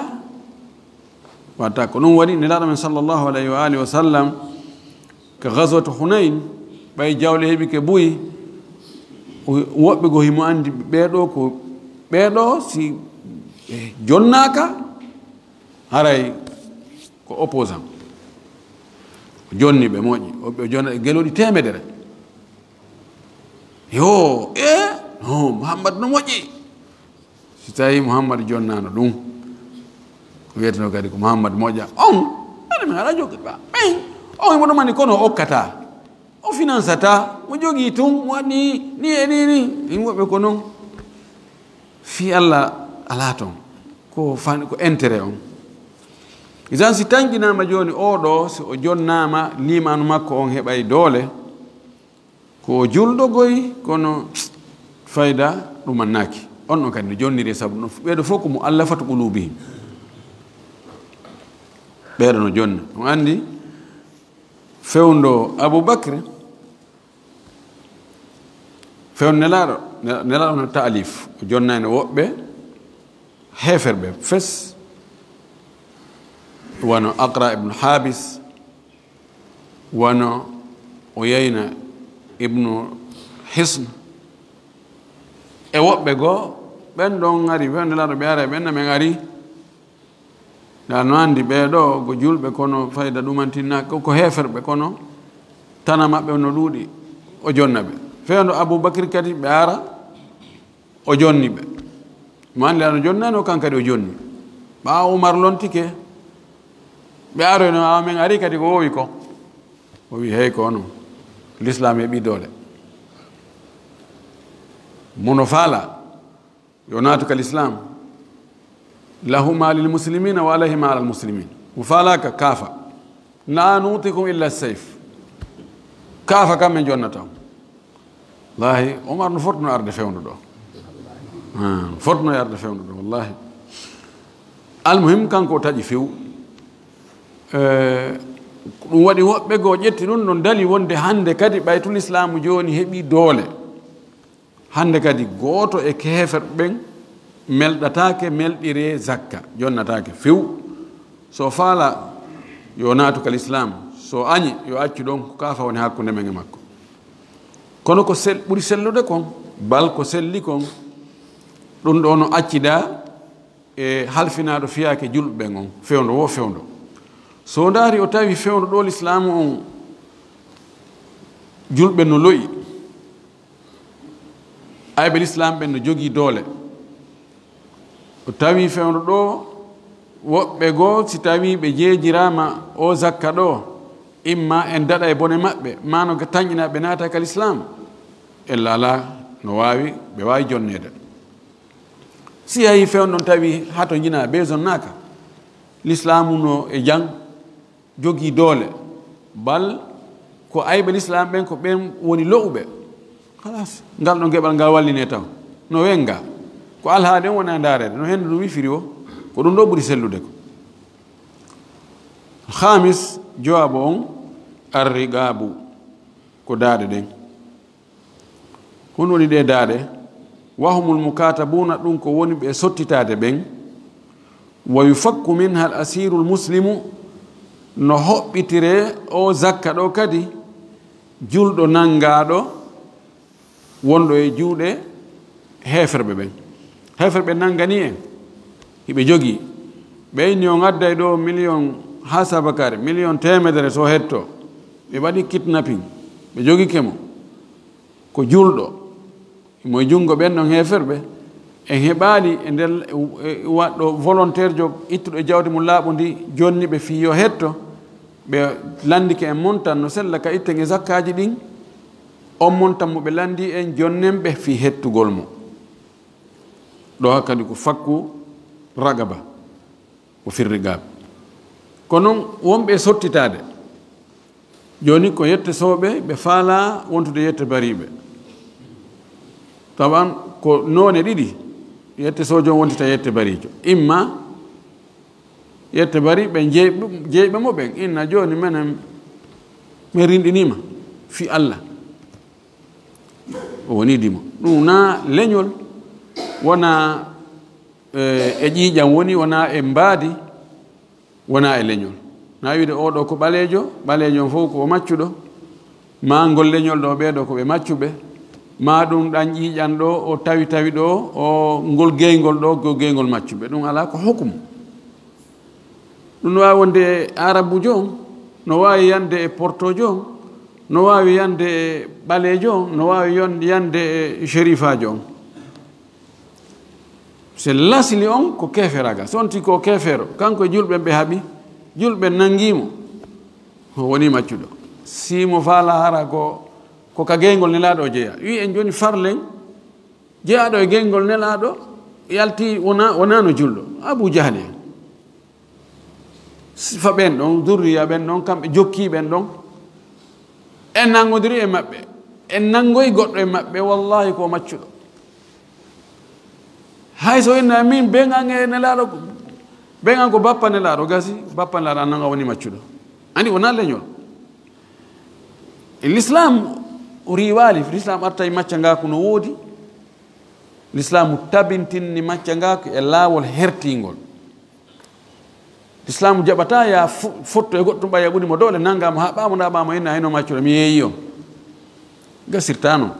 watta ko ɗum waɗi nelaɗo men sallllahu alayhi wa alihi wa sallam ko gaswatu hunayn ɓay jawle heeɓi ke buyi woɓɓe go himo andi ɓeeɗo ko ɓeeɗo si jonnaka haray ko opposant jonni ɓe moƴƴi ɓe jonna geloɗi temedere yo no Muhammad no moƴƴi si tawi Muhammad jonnano ɗum ko wiyeteno kadi ko Muhammad moƴƴa on aɗa min aɗa jogui ɓa ɓen on imo ɗumani kono okkata o financata mo jogui tun waɗi ni e ni yimɓeɓe ko noon fi Allah ala toon ko intérêt on isan si tanƴinama joni oɗo si o jonnama limanu makko on heɓay doole ko julɗo goy kono fayda ɗumannaki on ɗon kadi no jonniri saabu no ɓeeɗo fof ko mo allafatu qulubihim ɓeeɗo no jonna on andi fewndo Aboubacre fewn nelaɗo no taalif o jonnani woɓɓe heferɓe fes wono Aqra ibnu Habis wono Uyayna ibnu Hisn e woɓɓe goo ɓen ɗon ari fewn nelaɗo ɓe ara ɓenna men ari nda no andi ɓeeɗo ko julɓe kono fayda ɗumantinnaki ko heferɓe kono tana maɓɓe no ɗuuɗi o jonna ɓe fewndo Aboubacry kadi ɓe ara o jonni ɓe mo andi ano jonnani o kan kadi o jonni ɓawa Oumar lontike ɓe aroyno awa men ari kadi ko wowi ko o wi hey ko ono l'islam heɓi doole mono faala yo natuka l'islam lahuma lil muslimina wa alayhima ala al muslimin mo faalaka kaafa la nutikum illa sayf kaafa kam men jonnata wallahi Omar no fotno arde fewndo ɗo fotno arde fewndo ɗo wallahi almuhim kanko o taƴi few ɗum waɗi woɓɓe goo ƴetti ɗum ɗon dali wonde hande kadi ɓaytul islamu joni heeɓi doole hande kadi gooto e keefer ɓen melɗatake melɗire zakka jonnatake few so faala yo naatu kal islam so añi yo accu ɗon ko kaafa woni hakkunde men e makko kono ko ɓuri sellude kon bal ko selli kon ɗum ɗo no accida e halfinaɗo fiyake julɓe on fewndo wo fewndo so ndaari o tawi fewndo ɗo l'islamu on julɓe no loyi ayɓe l'islam ɓen no jogii doole o tawi fewndo ɗo woɓɓe goo si tawi ɓe jeejirama o zakka ɗo imma en daɗa e bone maɓɓe ma no tañƴina ɓe naata kal islam ella ala no wawi ɓe wawi jonnede si yahi fewndo ɗon tawi ha to jina beson naka l'islamu no e jang jogii doole bal ko ayɓe l'islam ɓen ko ɓen woni lo'uɓe halas ngal ɗo geɓal ngal walline taw no wenga ko alhaade on wona ndaarede no henndu ɗum wifiri o ko ɗum ɗo ɓuri sellude ko hamis jowabo on arrigabu ko daade ɗen hon woni ɗe daade wahumul mukatabuna ɗum ko woni ɓe sottitade ɓen wa yufakku minha al asiru l muslimu no hoɓɓitire o zakka ɗo kadi julɗo nangaɗo wonɗo e juuɗe heferɓe ɓen heferɓe nangani en hiɓe jogii ɓeyni o gadday ɗo million ha sabakare million temedere so hetto ɓe waɗi kidnapping ɓe jogike mo ko julɗo moye junngo ɓen ɗon heferɓe en heɓaali e nder waɗɗo volontaire jo ittuɗo e jawdi mum laaɓo ndi jonni ɓe fiyo hetto ɓe landike en montan no sella ka itten e zakkaji ɗin on montan mo ɓe landi en jonnen ɓe fi hettugol mo ɗo hakkadi ko fakku ragaba o firrigaɓe ko noon wonɓe sottitade joni ko yette sooɓe ɓe faala wontude yette bariɓe tawan ko noone ɗiɗi yette sojo wontita yette barijo imma yette bari ɓe jeeyɓe mo ɓen inna joni menen mi rinɗinima fi Allah o woni dimo ɗum na leñol wona e ƴiiƴam woni wona e mbaadi wona e leñol na wiide oɗo ko ɓaleejo on fof ko o maccuɗo ma ngol leñol ɗo ɓeeɗo ko ɓe maccuɓe ma ɗum ɗan ƴiiƴan ɗo o tawi ɗo o ngol geygol ɗo ko geygol maccuɓe ɗum ala ko hukumu ɗum no wawi wonde e arabujo on no wawi yande e portojo on no wawi yande e ɓaleejo on no wawi yande e shérifajo on se lasli on ko keferaga sonti ko kefero kanko e julɓe ɓe haaɓi julɓe nangimo o woni maccuɗo simo faala hara ko ka geygol nelaɗo o jeeya wi en joni farlen jeeyaɗo e geygol nelaɗo yalti wonano julɗo Abu Jahli en sifa ɓen ɗon durriya ɓen ɗon kamɓe jokki ɓen ɗon en nangodiri e maɓɓe en nangoyi goɗɗo e maɓɓe wallahi ko maccuɗo hay so inna min began e nelaɗo began ko bappa nelaɗo gasi bappa nelaɗo annanga woni maccuɗo andi wona leñol l'islam riwali l'islam arta e macca ngaku no woodi l'islam tabintinni macca ngaku e laawol hertingol l'islam jaɓata ya fotto e goɗɗum ɓaya ɓuɗimo dole nangama haɓamo ndaɓamo inna hayno maccuɗo mi yeeyi on gasirta noon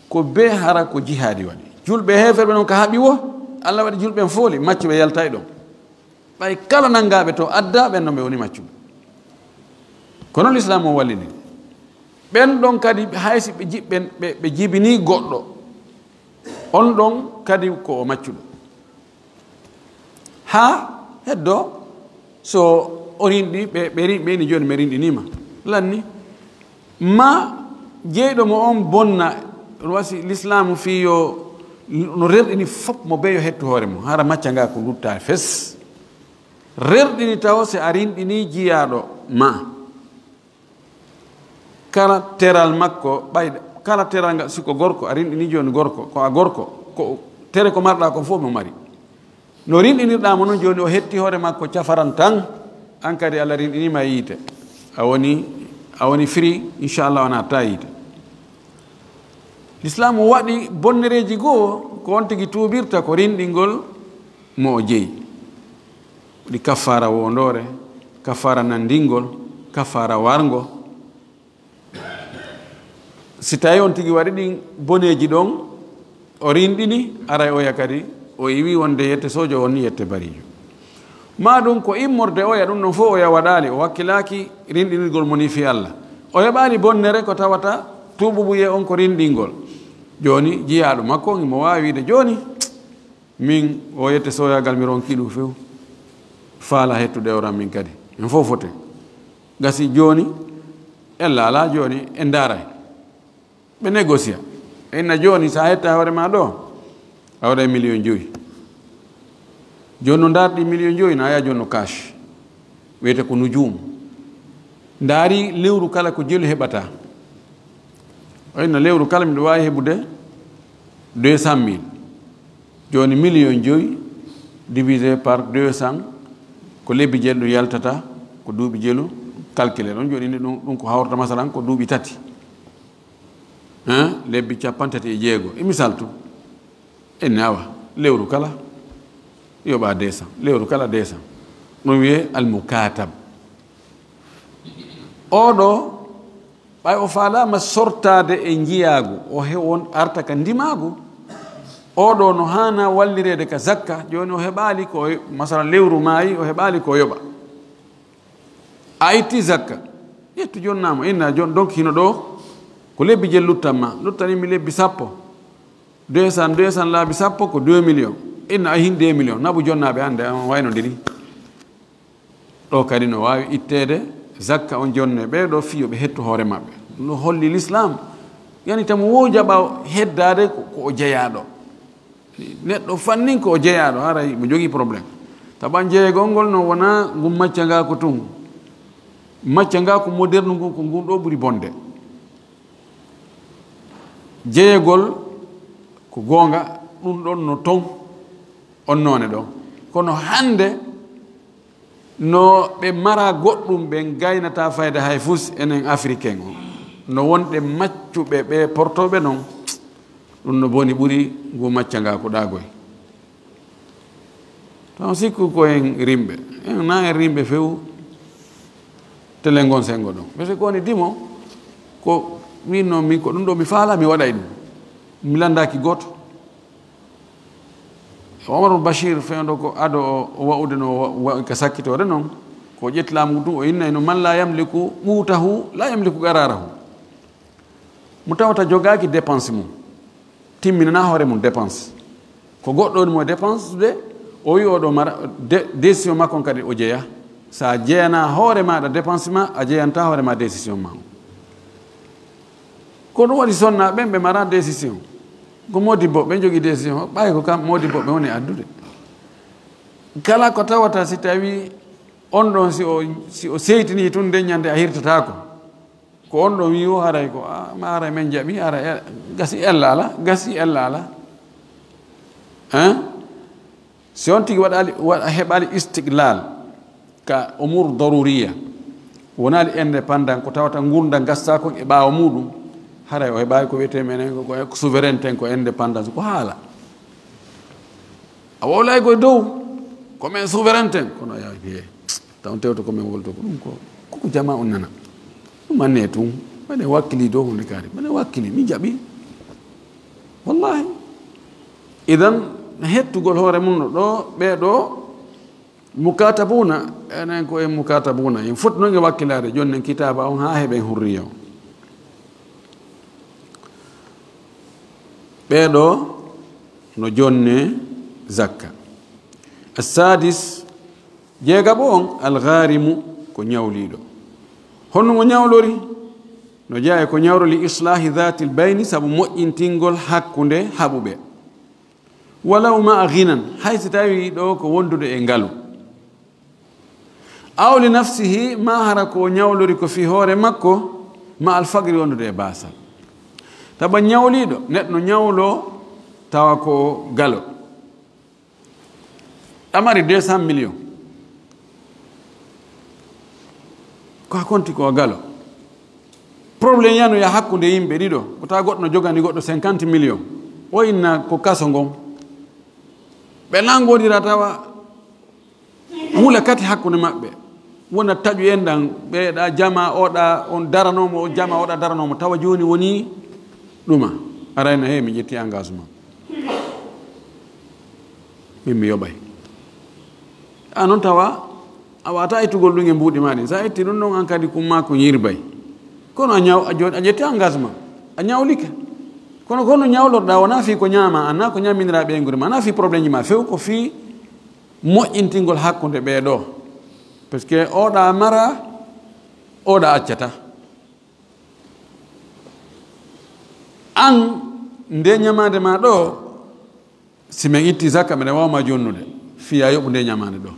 ko be hara ko jihadi waɗi julɓe heferɓe noon ko haaɓi wo Allah waɗi julɓe fooli maccuɓe yalta e ɗon ɓay kala nangaɓe to adda ɓen ɗon ɓe woni maccuɓe kono l'islam o wallini ɓen ɗon kadi haysi ɓe jibini goɗɗo on ɗon kadi ko o maccuɗo ha heddo so o rinɗi ɓeni joni mi rinɗinima lanni ma jeyɗo mo on bonna wasi l'islam fi yo no rerɗini fof mo beyo hettu hoore mum hara macca nga ko lutta fes rerɗini taw se a rinɗini jiyaɗo ma kala teral makko ɓayde kala teral ngal siko gorko a rinɗini joni gorko ko a gorko ko tere ko marɗa ko fof mo mari no rinɗinirɗamo noon joni o hetti hoore makko cafaran tan an kadi Allah rinɗinima yiite a woni free inchallah wona ta yiite l'islam waɗi bonnereji goo ko on tigi tuubirta ko rinɗingol mo o jeeyi ɗi kaffara wondore kaffara nandingol kaffara wargo si tawi on tigi waɗi ɗin boneji ɗon o rinɗini aray oya kadi o iwi wonde yette sojo wonni yette barijo ma ɗum ko immorde oya ɗum ɗon fof oya waɗali o wakkilaki rinɗinirgol moni fi Allah o heɓali bonnere ko tawata tuɓuɓuye on ko rinɗingol joni jiyaɗo makko mo wawi wiide joni min o yette soyagal mi ronkiɗum few faala hettude oran min kadi en fof fote gasi joni en laala joni en daray ɓe négocia inna joni sa hetta hoore ma ɗo a waɗa million 5 joni no darɗi million 5 na aya joni no cash wiyete ko nujum ndaari lewru kala ko jelu heɓata oyno lewru kala miɗo wawi heɓude 200 000 joni million 5 divisé par 200 ko lebbi jelu yaltata ko duuɓi jelu calculé ɗon joni ni ɗum ko hawrata masalan ko duuɓi 3 lebbi 56 e misal tu enne awa lewru kala yoɓa 200 lewru kala 200 ɗum wiye almukatab oɗo ɓay o faalama sortade e jiyagu o hewon arta ka ndimagu oɗo no hana wallirede ka zakka joni o heɓali ko masalan lewru maayi o heɓali ko yoɓa a itti zakka ƴettu jonnama inna jon donc hino ɗo ko lebbi jel luttanma luttanimi lebbi 10 200 laabi 10 ko 2 millions inna a hin 2 millions nabu jonnaɓe hande waynodiri ɗo kadi no wawi ittede zakka on jonne ɓeɗo fiyo ɓe hettu hoore maɓɓe no holli l'islam yani tamo wo jaɓa heddade ko o jeeyaɗo neɗɗo fannin ko o jeeyaɗo haray mo jogui probléme taɓan jeeyegol ngol no wona ngum macca nga ko tun macca nga ko moderne ngu ko ngun ɗo ɓuuri bonde jeeyegol ko gonga ɗum ɗon no ton on noone ɗo kono hande no ɓe mara goɗɗum ɓe gaynata fayda hay fus enen africain o no wonɗe maccuɓe ɓe portoɓe noon ɗum no boni ɓuri ngu macca nga ko ɗagoy taw sikku ko en rimɓe en na en rimɓe few tele ngon sengo ɗon parce que ko woni dimo ko minno min ko ɗum ɗo mi faala mi waɗay ɗum mi landaki goto Omar Bashir fewndo ko ado o wa'ude no ka sakkitore noon ko ƴettilamu ɗum o inna no man la yamliku ɓuutahu la yamliku gararahu mo tawata jogaki dépense mum timminana hoore mum dépense ko goɗɗo woni mo dépense de o wi oɗo mara décision makko kadi o jeeya sa jeeyana hoore maɗa dépense ma a jeeyanta hoore ma décision ma ko ɗum waɗi sonna ɓen ɓe mara décision ko modibbo ɓe jogii décision ɓay ko kam modibbo ɓe woni addude kala ko tawata si tawi on ɗon si o seytini tun nde ñande a hirtatako ko on ɗon wi o haray ko ma ara men jaɓi ara gasi ella ala hein si on tigi waɗa heɓali istiqlal ka umur daruriya wonali indépendant ko tawata gurdal gasta kon e ɓaawa muɗum haray o heɓawi ko wiyete menen ko souveraineté ko indépendance ko haala a wowlay koye dow komin souveraineté kono a yawi taw tewto komin wolto ko ɗum koko jama on nana ɗum manne tun mane wakkili dow hunde kaari mane wakkili mi jaɓi wallahi idan hettugol hoore mum no ɗo ɓeɗo mukatabuna enen ko en mukatabuna en foti noon e wakkilade joni nen kitaba on ha heɓen hurriya o ɓeɗo no jonne zakka assadis jeegaɓo on algharimu ko ñawliɗo honno mo ñawlori no jeeya ko ñawro li islahi dhati l bayni saabu moƴƴintingol hakkunde haɓuɓe walaw ma ghinan haysi tawi ɗo ko wondude e ngalu aw li nafsihi ma hara ko ñawlori ko fi hoore makko ma alfagri wondude e basal taba ñawliɗo neɗɗo ñawlo tawa ko galo ɗamari 200 millions ko konti ko galo probléme yano ya hakkunde yimɓe ɗiɗo ko tawa goɗɗo no jogani goɗɗo 50 millions o inna ko kaso ngon ɓe nangodira tawa wula kati hakkunde maɓɓe wona taƴu en ɗan ɓeeɗa jama oɗa on daranomo o jama oɗa daranomo tawa joni woni ɗuma arayna he mi ƴetti engagement min mi yoɓay a noon tawa a wata ittugol ɗum e mbuuɗi ma ɗin sa itti ɗum ɗon an kadi kumma ko yirbay kono a joni a ƴetti engagement a ñawlike kono kono ñawlorɗa wona fi ko ñaama anna ko ñaminira ɓeygure ma ana fi probléme ji ma few ko fi moƴƴintingol hakkude ɓeeɗo par ce que oɗa mara oɗa accata an nde ñamade ma ɗo si min itti zakka mbiɗa wawma jonnude fiya yoɓu nde ñamade ɗo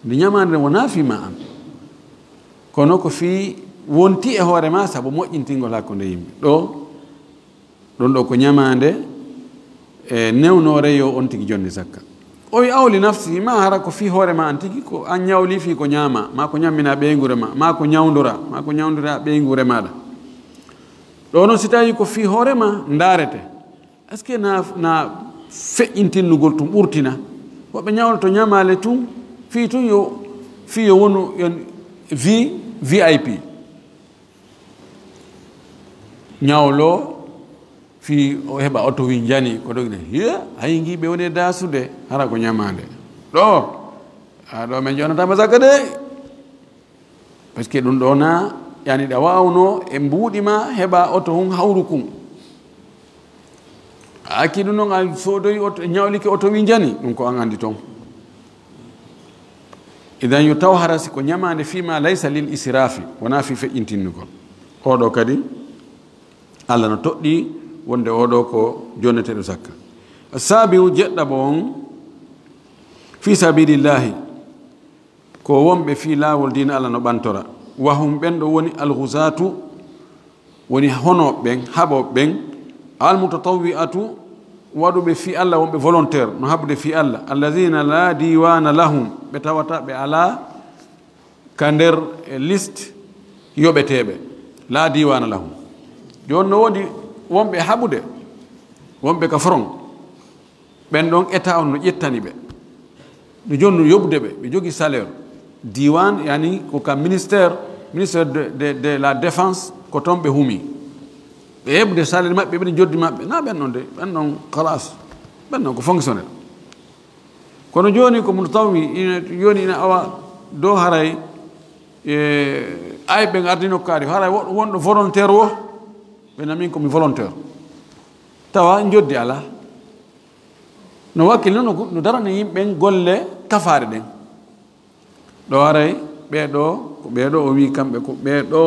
nde ñamade nde wona fima an kono ko fi wonti e hoore ma saabu moƴƴintingol hakkude yimɓe ɗon ɗo ko ñamade e newnore yo on tigi jonni zakka o wi awli nafsi ma hara ko fi hoore ma an tigi ko an ñawli fi ko ñaama ma ko ñammina ɓeygure ma ko ñawdira ɓeygure maɗa ɗo noon si tawi ko fi hoorema ndaarete est ce que na feƴƴintinnugol tum ɓurtina woɓe ñawlo to ñamale tun fi tun yo wonu VIP ñawlo fi o heɓa auto wi jani ko ɗogine hiya hay giɓe woni dasude hara ko ñamade ɗo min jonatama zakka de par ce que ɗum ɗo na yani ɗa wawno e mbuuɗima heɓa auto hun hawru kum a akki ɗum noon a sodoyi ñawlike auto wi jani ɗum ko an andi toon idan yo taw hara si ko ñamade fima laysa lil israfi wona fi feƴƴintinnugol oɗo kadi allah no toɗɗi wonde oɗo ko jonneteɗo zakka sabiu jeɗɗaɓo on fi sabilillahi ko wonɓe fi laawol dina allah no ɓantora wahum ɓen ɗo woni alghusatu woni honoɓe ɓen haɓoɓe ɓen almutatawwi'atu waɗuɓe fi Allah wonɓe volontaire no habde fi Allah alladina la diwana lahum ɓe tawata ɓe ala ka nder liste yoɓeteɓe la diwana lahum joni no wodi wonɓe haɓude wonɓe ka front ɓen ɗon état on no ƴettani ɓe no joni no yoɓde ɓe jogui salaire diwan yani ko ka ministère de la défense ko toon ɓe huumi ɓe heɓde salaire maɓɓe ɓeɗe joddi maɓɓe na ɓen ɗon de ɓen ɗon kalas ɓen ɗon ko fonctionnaire kono joni ko mo tawmi joni ina awa dow haray ay ɓe ardino kaari haray wonɗo volontaire wo ɓe namin komi volontaire tawa joddi ala no wakkili noon no darana yimɓen golle kafaare ɗen ɗo haray ɓeɗo ko ɓeɗo o wi kamɓe ko ɓeɗo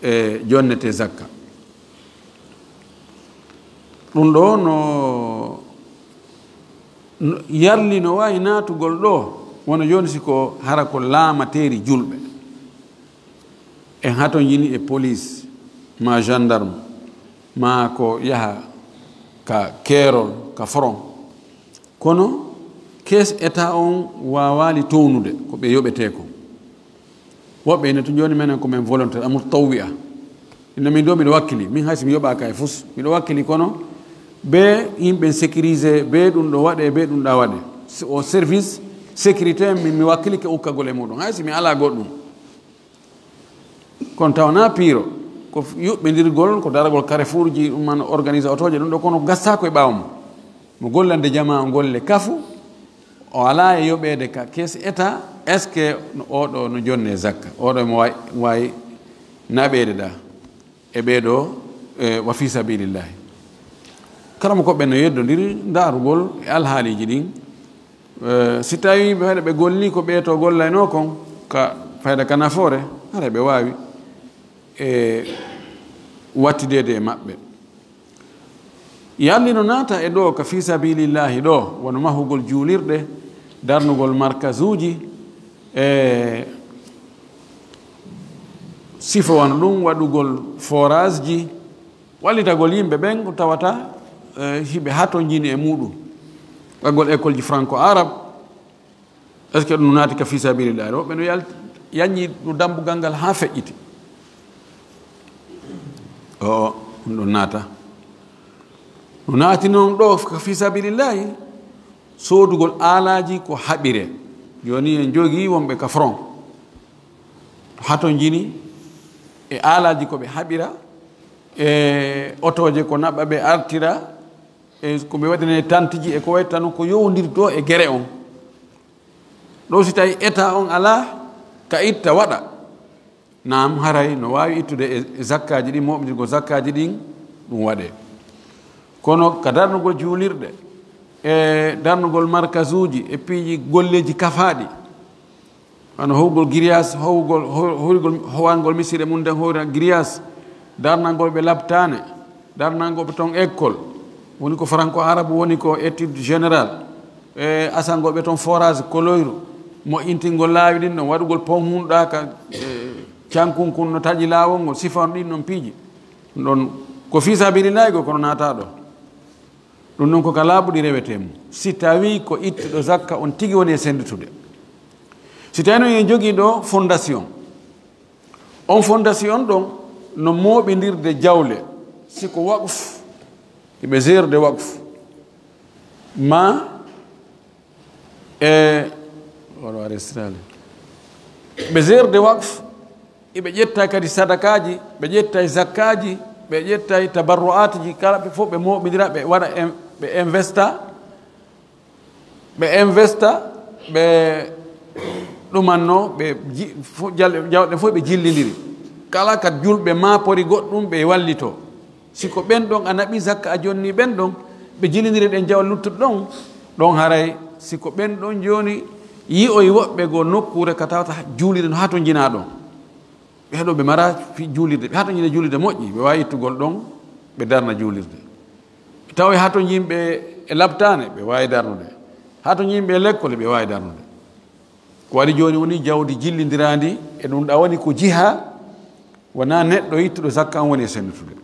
e jonnete zakka ɗum ɗo no yarli no wawi natugol ɗo wono joni siko hara ko laamateri julɓe en hato jini e police ma gendarme ma ko yaha ka keerol ka front kono kes état on wawali townude ko ɓe yoɓete ko woɓɓe ene to joni menen ko men volontaire amul tawwi'a ina min ɗo miɗo wakkili min hayso mi yoɓaka e fus miɗo wakkili kono be yimɓe sécurisé be ɗum ɗo waɗe be ɗum ɗa waɗe o service sécurité mi wakkili ke ukkagol e muɗum hayso mi ala goɗɗum kono tawna piiro ko yuɓɓedirgol ko daragol carrefour ji ɗum man organise otoje ɗum ɗo kono gasta koye ɓawa mo gollande jama o golle kafu o ala e yoɓede ka kes état est ce que oɗo no jonne zakka oɗo mo wawi naɓede ɗa e ɓeɗo wa fi sabilillahi kala mo koɓe no yeddodiri darugol e alhaaliji ɗin si tawi ɓe ɓe golli ko ɓeeto gollayno kon ka fayda ka nafoore hara ɓe wawi e wattidede e maɓɓe yalli no naata e ɗo ka fi sabilillahi ɗo wono mahugol juulirɗe darnugol markage uji e sifo wano ɗum waɗugol forage ji wallitagol yimɓe ɓen ko tawata hiɓe hato jini e muɗum waɗgol école ji franco arabe est ce que ɗum naati ka fi sabilillahi ɗo ɓe no yañi ɗo dambugal ngal ha feƴƴiti o ɗum ɗon naata no naati noon ɗo ka fi sabilillahi soodugol aalaji ko haɓire joni en jogii wonɓe ka front hato jini e aalaji ko ɓe haɓira e otoje ko naɓa ɓe artira e ko ɓe waɗine tante ji e ko wayi tan ko yowdiri to e gere on ɗo si tawi état on ala ka itta waɗa nam haray no wawi ittude e zakkaji ɗin moɓdirgo zakkaji ɗin ɗum waɗe kono ka darnugol juulirɗe e darnugol markage uji e piiji golleji kafaɗi ano howgol grillage howgol howangol misire mum nden howra grillage darnangol ɓe labtane darnangoɓe toon école woni ko franco arabe woni ko étude général e asangoɓe toon forage koloyru moƴƴintingol laawi ɗin ɗon waɗugol pont hunɗa ka cankunkun no taƴi laawol ngol sifan ɗin noon piiji ɗum ɗon ko fi sabilillahi go kono naata ɗo ɗum noon koko laaɓuɗi rewete mum si tawi ko ittuɗo zakka on tigi woni e senditude si tawi noon en jogii ɗo fondation on fondation ɗon no mooɓindirde jawle siko waqf eɓe gerde waqf ma e oɗo arestrale ɓe gerde waqf eɓe ƴetta kadi sadakaji ɓe ƴetta zakkaji ɓe ƴetta tabarru'at ji kala ɓe fof ɓe mooɓidira ɓe waɗa ɓe investa ɓe ɗumanno ɓe jawɗe fof ɓe jillidiri kala kad julɓe maapori goɗɗum ɓe wallito siko ɓen ɗon a naɓi zakka a jonni ɓen ɗon ɓe jillidiri ɗen jawa luttuɗo ɗon ɗon haray siko ɓen ɗon joni yi oye woɓɓe go nokkure ka tawata juulirde no hato jina ɗon ɓe heɗo ɓe mara fi juulirde ɓe hato jina juulirde moƴƴi ɓe wawi ittugol ɗon ɓe darna juulirde tawa hato yimɓe e labtane ɓe wawi darnude hato yimɓe e lekkole ɓe wawi darnude ko waɗi joni woni jawdi jillidirandi e ɗum ɗa woni ko jiha wona neɗɗo yittuɗo zakka on woni e sennitude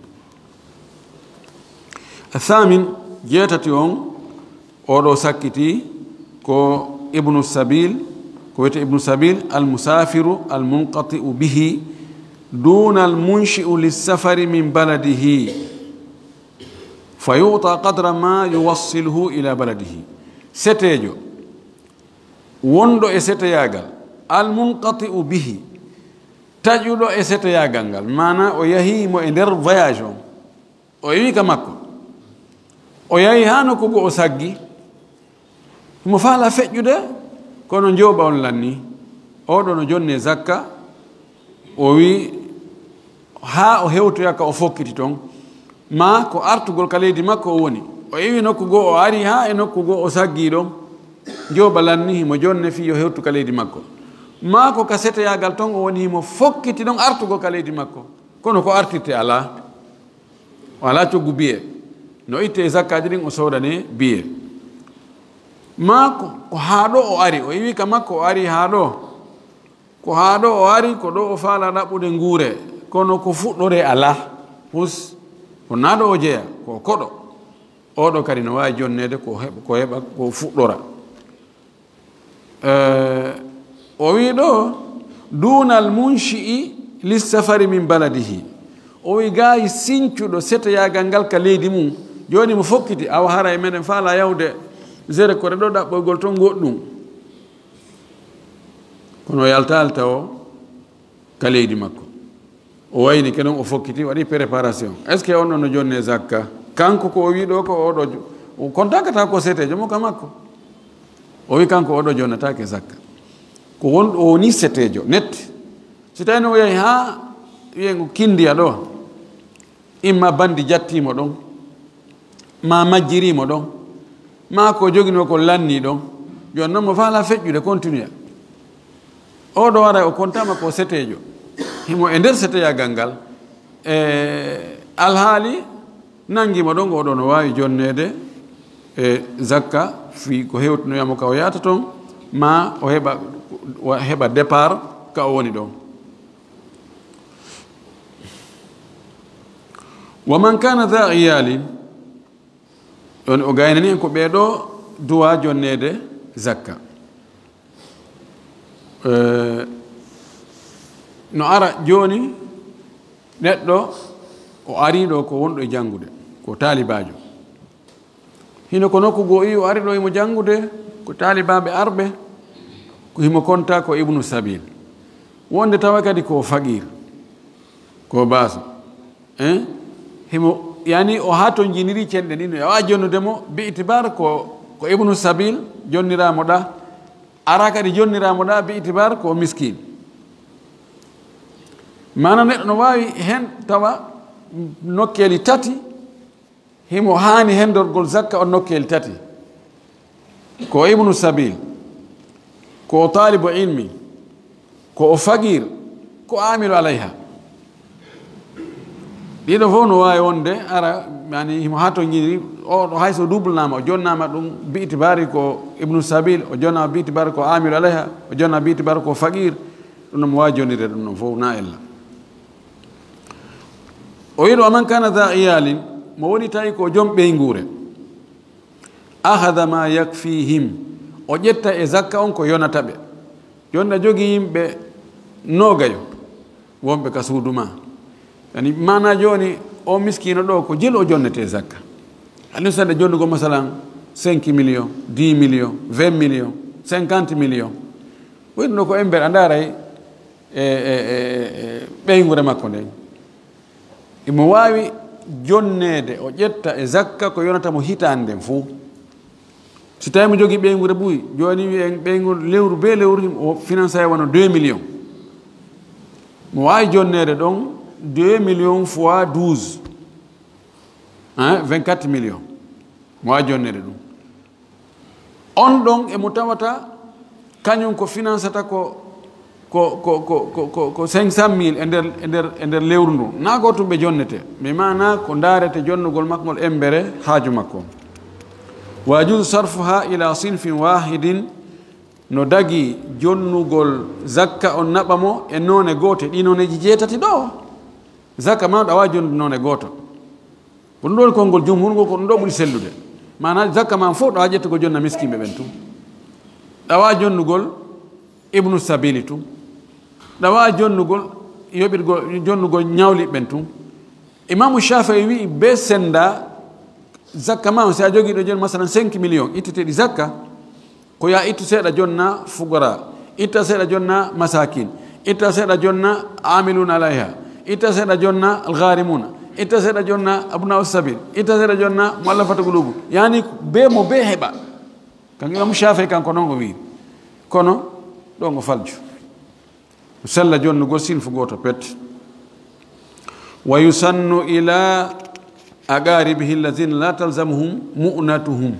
athamin jeetati on oɗo sakkiti ko ibnu sabil ko wiyete ibnu sabil almusafiru almunqati'u bihi duna almunshi'u lissafari min baladihi fa yu'ta qadra ma yuwassiluhu ila baladihi setejo wondo e seteyagal almunqati'u bihi taƴuɗo e seteyagal ngal mana o yahimo e nder voyage on o yewi ka makko o yahi ha nokkugo o saggi mo faala feƴƴude kono njoɓa on lanni oɗo no jonne zakka o wi ha o hewtoya ka o fokkiti toon ma ko artugol ka leydi makko o woni o yewi nokkugo o ari ha e nokkugo o saggi ɗon njoɓa lanni himo jonne fi yo hewtu ka leydi makko ma ko ka seteyagal toon o woni himo fokkiti ɗon artugo ka leydi makko kono ko artirte ala ala coggu biye no itte e zakkaji ɗin o sodane biye ma ko haɗo o ari o yiwi ka makko o ari haɗo ko haɗo o ari ko ɗo o faala ɗaɓɓude nguure kono ko fuɗɗore ala hus ko naɗo o jeeya ko koɗo oɗo kadi no wawi jonnede ko heɓa ko fuɗɗora o wi ɗo dunal munshi'i lissafari min baladihi o wi gayi sincuɗo seteyagal ngal ka leydi mum joni mo fokkiti awa hara e meɗen faala yawde zere kore ɗo ɗaɓɓoygol toon goɗɗum kono yalta o ka leydi makko o wayni ke ɗon o fokkiti waɗi préparation est ce que on ɗon no jonne zakka kanko ko o wi ɗo ko oɗo o kontakata ko setejo mo ka makko o wi kanko oɗo jonnatake zakka ko wonɗo o woni setejo nette so tawino o yahi ha wiyengo kindiya ɗo imma bandi jattimo ɗon ma majjirimo ɗon ma ko joguino ko lanni ɗon joni noon mo faala feƴƴude continue oɗo wara o kontama ko setejo himo e nder seteyagal ngal alhaali nangimo ɗon oɗo no wawi jonnede e zakka fi ko hewtinoyamo ka o yata toon ma o heɓa départ ka o woni ɗon wa man kana dha iyalin ɗon o gaynani en ko ɓeeɗo duwa jonnede zakka no ara joni neɗɗo o ari ɗo ko wonɗo e janngude ko talibajo hino ko nokku goo o ari ɗo imo janngude ko talibaɓe arɓe ko himo konta ko ibnu sabil wonde tawa kadi ko faqir ko baso himo yani o ha toon jiniri cenɗe ɗin o wawi jonnudemo bi itibar ko ibnu sabil jonniramo ɗa ara kadi jonniramo ɗa bi itibar ko miskin mana neɗɗo no wawi hen tawa nokkeli tati himo hani hendorgol zakka on nokkeli tati ko ibnu sabil ko talibu ilmi ko o faqir ko amilu alayha ɗiɗo fof no wawi wonde ara yani himo ha to jiɗi o hayso doublnama o jonnama ɗum bi itibari ko ibnu sabil o jonnama bi itibari ko amilu alayha o jonnama bi itibari ko faqir ɗum noon mo wawi jonnirde ɗum noon fof na ella o yiɗo aman kana dha iyalin mo woni tawi ko joom ɓeygure ahada ma yakfihim o ƴetta e zakka on ko yonata ɓe joni a jogui yimɓe nogayo wonɓe ka suudu ma yani mana joni o miskino ɗo ko jeel o jonnete zakka ani saɗa jonnugo masalan 5 millions 10 millions 20 millions 50 millions wonno ko embere a ndaray ɓeygure makko nden imo wawi jonnede o ƴetta e zakka ko yonatamo hitande nden fou si tawi mo jogui ɓeygure ɓuuyi joni wiyen ɓeygol lewru be lewru o finance wona 2 millions mo wawi jonnede ɗon 2 millions fois 12 24 millions mo wawi jonnede ɗum on ɗon emo tawata kañum ko financata ko 500 000 e nder lewru ndu na gotum ɓe jonnete mais mana ko darete jonnugol makkol embere haaju makko wajudu sarfuha ila sinfin wahidin no dagi jonnugol zakka on naɓamo e none goote ɗi noneji jeetati ɗo zakka ma ɗo awa jonnude none gooto ko ɗum ɗon konngol jumhur ngo ko ɗum ɗo ɓuri sellude mana zakka man fof ɗo ƴettugo jonna miskimɓe ɓen tum ɗawa jonnugol ibnu sabili tum ɗawa jonnugol yoɓirgol jonnugol ñawliɓe ɓen tum imamu Shafii wi be senda zakka ma si a jogii ɗo joni masalan 5 millions itteteɗi zakka ko ya ittu seeɗa jonna fugara itta seeɗa jonna masakin itta seeɗa jonna amiluna alayha itta seeɗa jonna algharimuna itta seeɗa jonna abnau sabil itta seeɗa jonna muallafata gulubu yani be mo be heɓa kan imamu Shafii kanko noon o wi kono ɗo ngo falju sella jonnugol sinfu goto pet wa yusannu ila aqaribihi alladhina la talzamuhum mu'natuhum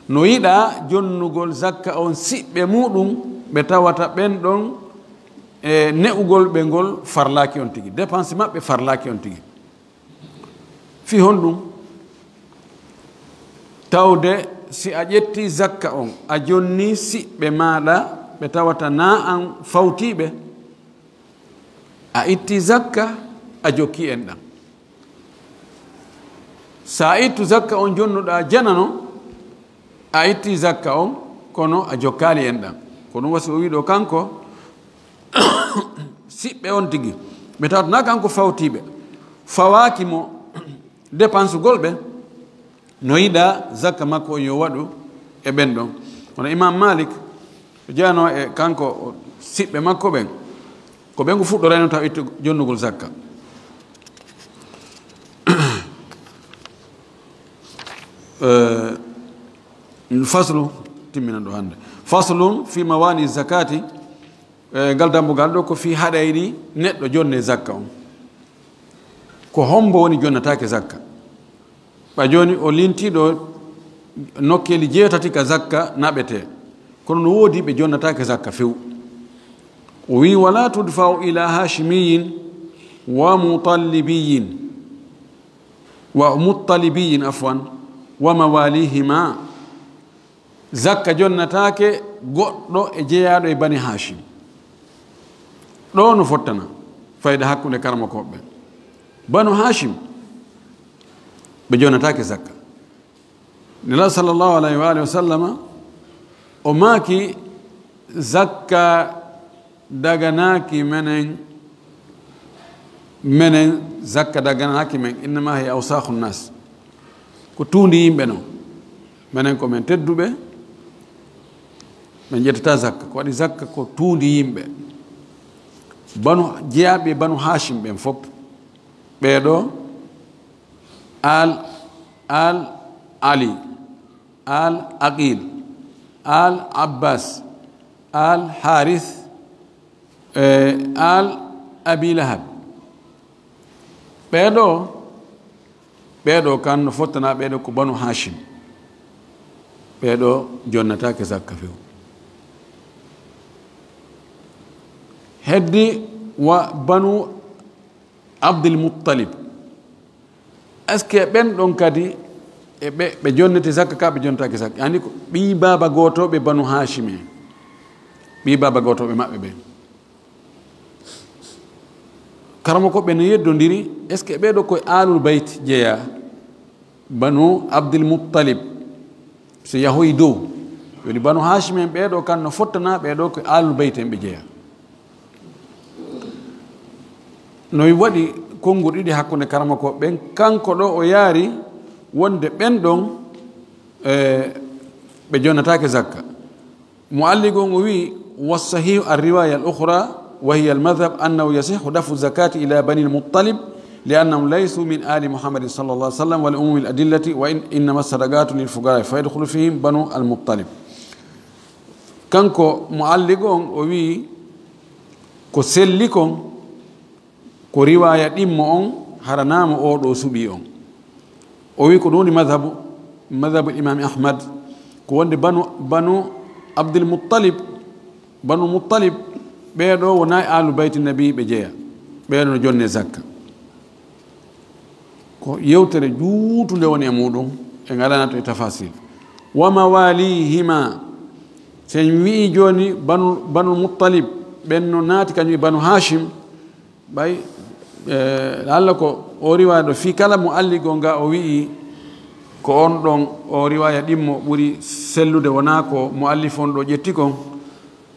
no yiɗa jonnugol zakka on siɓɓe muɗum ɓe tawata ɓen ɗon e ne'ugol ɓe ngol farlaki on tigi dépense maɓɓe farlaki on tigi fi honɗum tawde si a ƴetti zakka on a jonni siɓɓe maɗa ɓe tawata na an fawtiɓe a itti zakka a jokki en ɗam sa ittu zakka on jonnuɗa janano a itti zakka on kono a jokkali en ɗam ko ɗum wasi o wiɗo kanko siɓɓe on tigi ɓe tawata na kanko fawtiɓe fawaki mo dépense gol ɓe no yiɗa zakka makko o yo waɗu e ɓen ɗon kono imam Malik jeyano e kanko siɓɓe makko ɓen ko ɓen ko fuɗɗorayno taw ittu jonnugol zakka faslu timminan ɗo hannde faslum fi mawani zakati ngal dambugal ɗo ko fi haɗayɗi neɗɗo jonne zakka on ko hombo woni jonnatake zakka ɓa joni o lintiɗo nokkeli jeetati ka zakka naɓete kono no woodi ɓe jonnatake zakka few o wi wala tudfau ila hashimiyin wa muttalibiyin afwan wa mawalihima zakka jonnatake goɗɗo e jeeyaɗo e bani hashim ɗo no fottana fayda hakkunde karmakoɓe banu hashim ɓe jonnatake zakka nela sallllahu alayhi wa alihi wa sallama o maaki zakka daganaki menen zakka daganaki men innama hiya awsakhu nnas ko tuundi yimɓe noon menen ko men tedduɓe min ƴettata zakka ko waɗi zakka ko tuundi yimɓe banu jeyaɓe banu hashim ɓen fof ɓeɗo al ali al aqil al abbas al harith al abi lahab ɓeɗo kan no fottana ɓeɗo ko banu hashim ɓeɗo jonnatake zakka few heddi wa banu abdul muttalib est ce que ɓen ɗon kadi e ɓe jonnete zakka ka ɓe jonnatake zakka yani ko ɓi baba gotoɓe banu hashim en ɓi baba gotoɓe maɓɓe ɓen karama ko ɓe no yeddodiri est ce que ɓeɗo koye alul bayt jeeya banu abdul muttalib so yahoyi dow woni banu hashim en ɓeɗo kan no fottana ɓeɗo koye alul bayt en ɓe jeeya no waɗi konngol ɗiɗi hakkunde karama ko ɓen kanko ɗo o yaari wonde ɓen ɗon ɓe jonnatake zakka mualligon o wi wassahihu arriwaya al ukhra wa hiya al madhab annahu yasihu dafu zakati ila bani al muttalib لأنهم ليسوا من آل محمد صلى الله عليه وسلم ولأمم الأدلة وإنما الصدقات للفقراء فيدخل فيهم بنو المطلب كانكو معلقون وي كو سلكون كو رواية إمون هرنام أو سبيون وي كو دوني مذهب الإمام أحمد كو وند بنو عبد المطلب بنو مطلب بيدو وناي آل بيت النبي بجيا بيدو جون زكا ko yewtere juutunde woni e muɗum e ngaɗanato e tafasil wa mawalihima sen wi joni banu muttalib ɓen no naati kañum e banu hashim ɓay Allah ko o riwaɗo fi kala mo alligo nga o wi ko on ɗon o riwaya ɗimmo ɓuri sellude wona ko muallif on ɗo ƴetti kon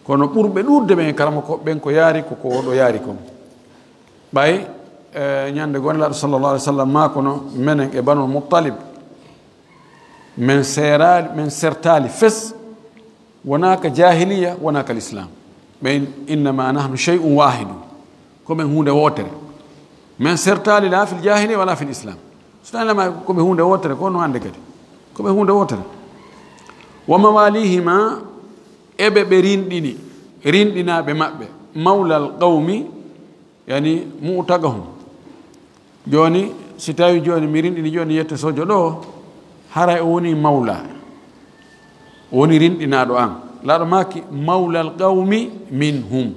kono ɓurɓe ɗurde ɓen karama ko ɓen ko yaari ko oɗo yaari kon ɓay ñande gonlaɗo sallallah alih w sallam ma kono menen e banul muttalib min sertali fes wona ka jahiliya wona ka l'islam ɓen innama nahnu shay'un wahidu komin hunde wotere min sertali la fil jahiliya wala fil islam so tanilama koɓe hunde wotere ko no hande kadi koɓe hunde wotere wa mawalihima eɓe ɓe rinɗinaɓe maɓɓe mawlal qawmi yani mu'tagahum joni si tawi joni mi rinɗini joni yette sojo ɗo haray o woni mawla o woni rinɗinaɗo an laaɗo maki mawlal qawmi minhum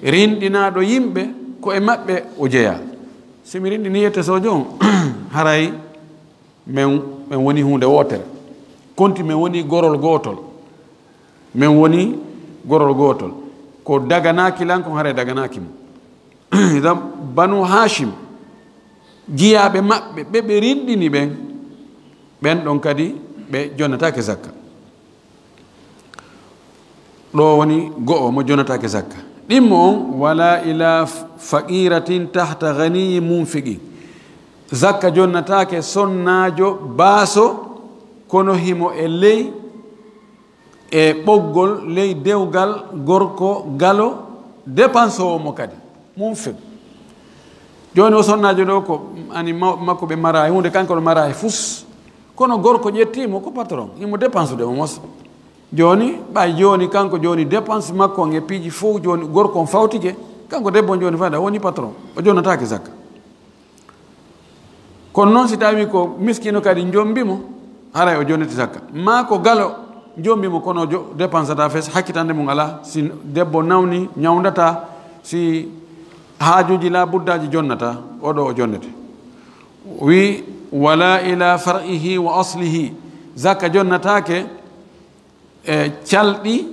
rinɗinaɗo yimɓe ko e maɓɓe o jeeya somi rinɗini yette sojo on haray min woni hunde wotere konti min woni gorol gotol min woni gorol gotol ko daganaki lan kon haray daganaki mo idan banu hashim jiyaɓe maɓɓe ɓe rinɗini ɓen ɗon kadi ɓe jonnatake zakka ɗo woni go'o mo jonnatake zakka ɗimmo on wala ila faqiratin tahta ganiyi munfiqi zakka jonnatake sonnajo baaso kono himo e ley e ɓoggol ley dewgal gorko galo dépense o mo kadi munfiq joni o sonnajo ɗo ko ani makko ɓe mara e hunde kanko ɗo mara e fus kono gorko ƴettimo ko patron imo dépense de o mos joni ɓay joni kanko joni dépense makko on e piiji fof joni gorko on fawtike kanko debbo joni fada woni patron o jonnatake zakka kono noon si tawi ko miskino kadi jombimo haray o jonnati zakka ma ko galo jombimo kono dépense ata fes hakkitande mum ala si debbo nawni ñawdata si haajuji la buddaji jonnata oɗo o jonnete wi wala ila far'ihi wa aslihi zakka jonnatake e calɗi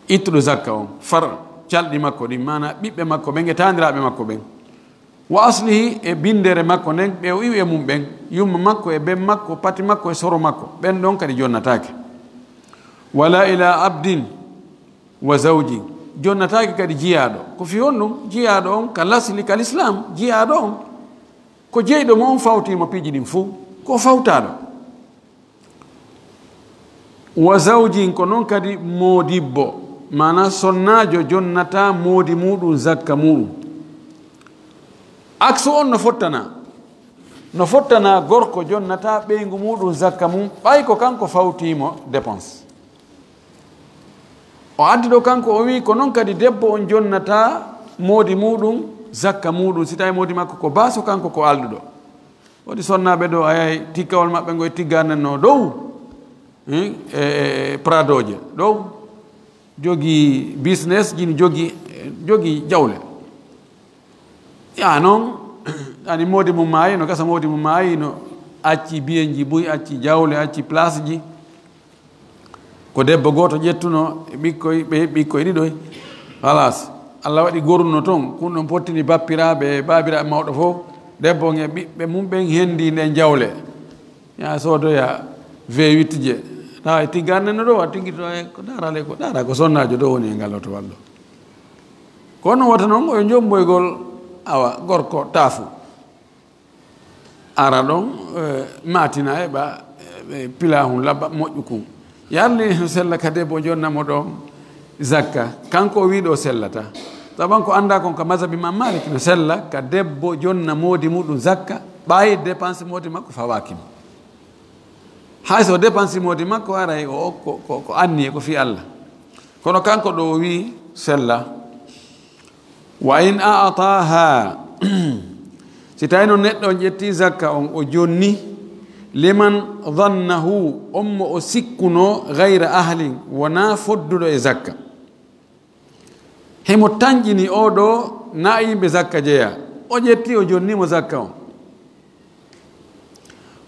ittuɗo zakka on far calɗi makko ɗin mana ɓiɓɓe makko ɓen e tandiraɓe makko ɓen wa aslihi e bindere makko nden ɓe o iwi e mum ɓen yumma makko e ben makko pati makko e soro makko ɓen ɗon kadi jonnatake wala ila abdin wa zawji jonnatake kadi jiyaɗo ko fi on ɗum jiyaɗo on ka lasli kal islam jiyaɗo on ko jeyɗo mo on fawtimo piiji ɗin fuu ko fawtaɗo wa zawjin ko noon kadi modibbo mana sonnajo jonnata moodi muɗum zakka muɗum aksu on no fottana gorko jonnata ɓeygu muɗum zakka mum ɓay ko kanko fawtimo dépense o addi ɗo kanko o wi ko noon kadi debbo on jonnata moodi muɗum zakka muɗum si tawi moodi makko ko baaso kanko ko alɗuɗo waɗi sonnaɓe ɗo ayay tikkawol maɓɓe ngoye tigganenno dow pradoje ɗow jogi business jini jogi jawle ya noon ani moodi mum maayi no gasa moodi mum maayi no acci biyenji buy acci jawle acci place ji ko debbo goto ƴettuno ɓikkoy ɗiɗoy halas Allah waɗi gornuno toon kun ɗon pottini bappiraɓe babiraɓe mawɗo fof debbo e ɓiɓɓe mum ɓen hendi nden jawle ya sodoya V8 je tawa tigganneno ɗo a tiggito ko darale ko dara ko sonnajo ɗo woni e ngalloto wallo kono wata noon oyo jomboygol awa gorko taafu ara ɗon matina heɓa pila hun labba moƴƴu kum yalni sella ka debbo jonnamo ɗon zakka kanko o wiɗo sellata saban ko anda kon ka mazhabi Imam Malik no sella ka debbo jonna moodi muɗum zakka ɓayi dépense moodi makko fawakimo hay so dépense moodi makko aray o ko anni e ko fi Allah kono kanko ɗo wi sella wa in a'taha si tawi no neɗɗo on ƴetti zakka on o jonni liman dhannahu ommo o sikkuno gayra ahlin wona fodduɗo e zakka hemo tanƴini oɗo na yimɓe zakka jeeya o ƴetti o jonnimo zakka on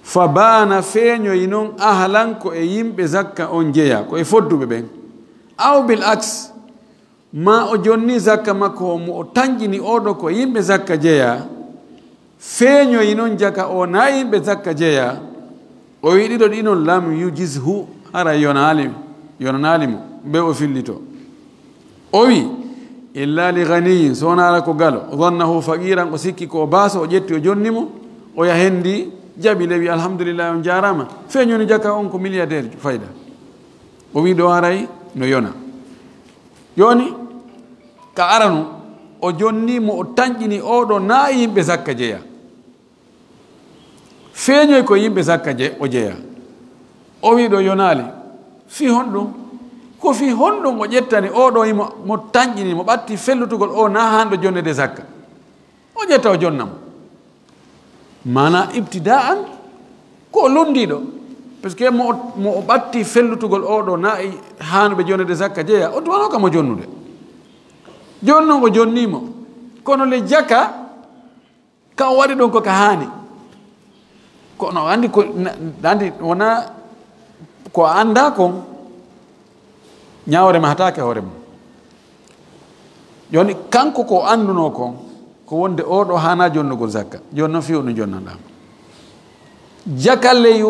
fa bana feeñoyi noon ahlan ko e yimɓe zakka on jeeya ko e fodduɓe ɓen aw bil aks ma o jonni zakka makko mo o tanƴini oɗo ko yimɓe zakka jeeya feeñoyi noon jaka o na yimɓe zakka jeeya o wi ɗiɗo ɗi noon lam yujizhu hara yonanalimo be o fillito o wi illa li ganiyin so wonara ko galo dhannahu faqiran o sikki ko baaso o ƴetti o jonnimo o ya hendi jaɓi lewi alhamdulillah on jarama feñoni jaka on ko milliardaire fayda o wi ɗo haray no yona joni ka aranu o jonnimo o tañƴini oɗo na yimɓe zakka jeeya feeñoy ko yimɓe zakka o jeeya o wi ɗo yonali fi honɗum ko fi honɗum o ƴettani oɗo mo tañƴini mo ɓatti fellutugol o na hanɗo jonnede zakka o ƴetta o jonnamo mana ibtida'an ko lundiɗo par ce que mo o ɓatti fellutugol oɗo na hanuɓe jonnede zakka jeeya o duwano kam o jonnude joni noon o jonnimo kono le jaka ka o waɗi ɗon ko ka haani kono andi ko andi wona ko anda kon ñawre ma hatake hoore mum joni kanko ko anduno kon ko wonde oɗo hana jonnugol zakka joni noon fiyo ɗum jonnanɗama jakalle yo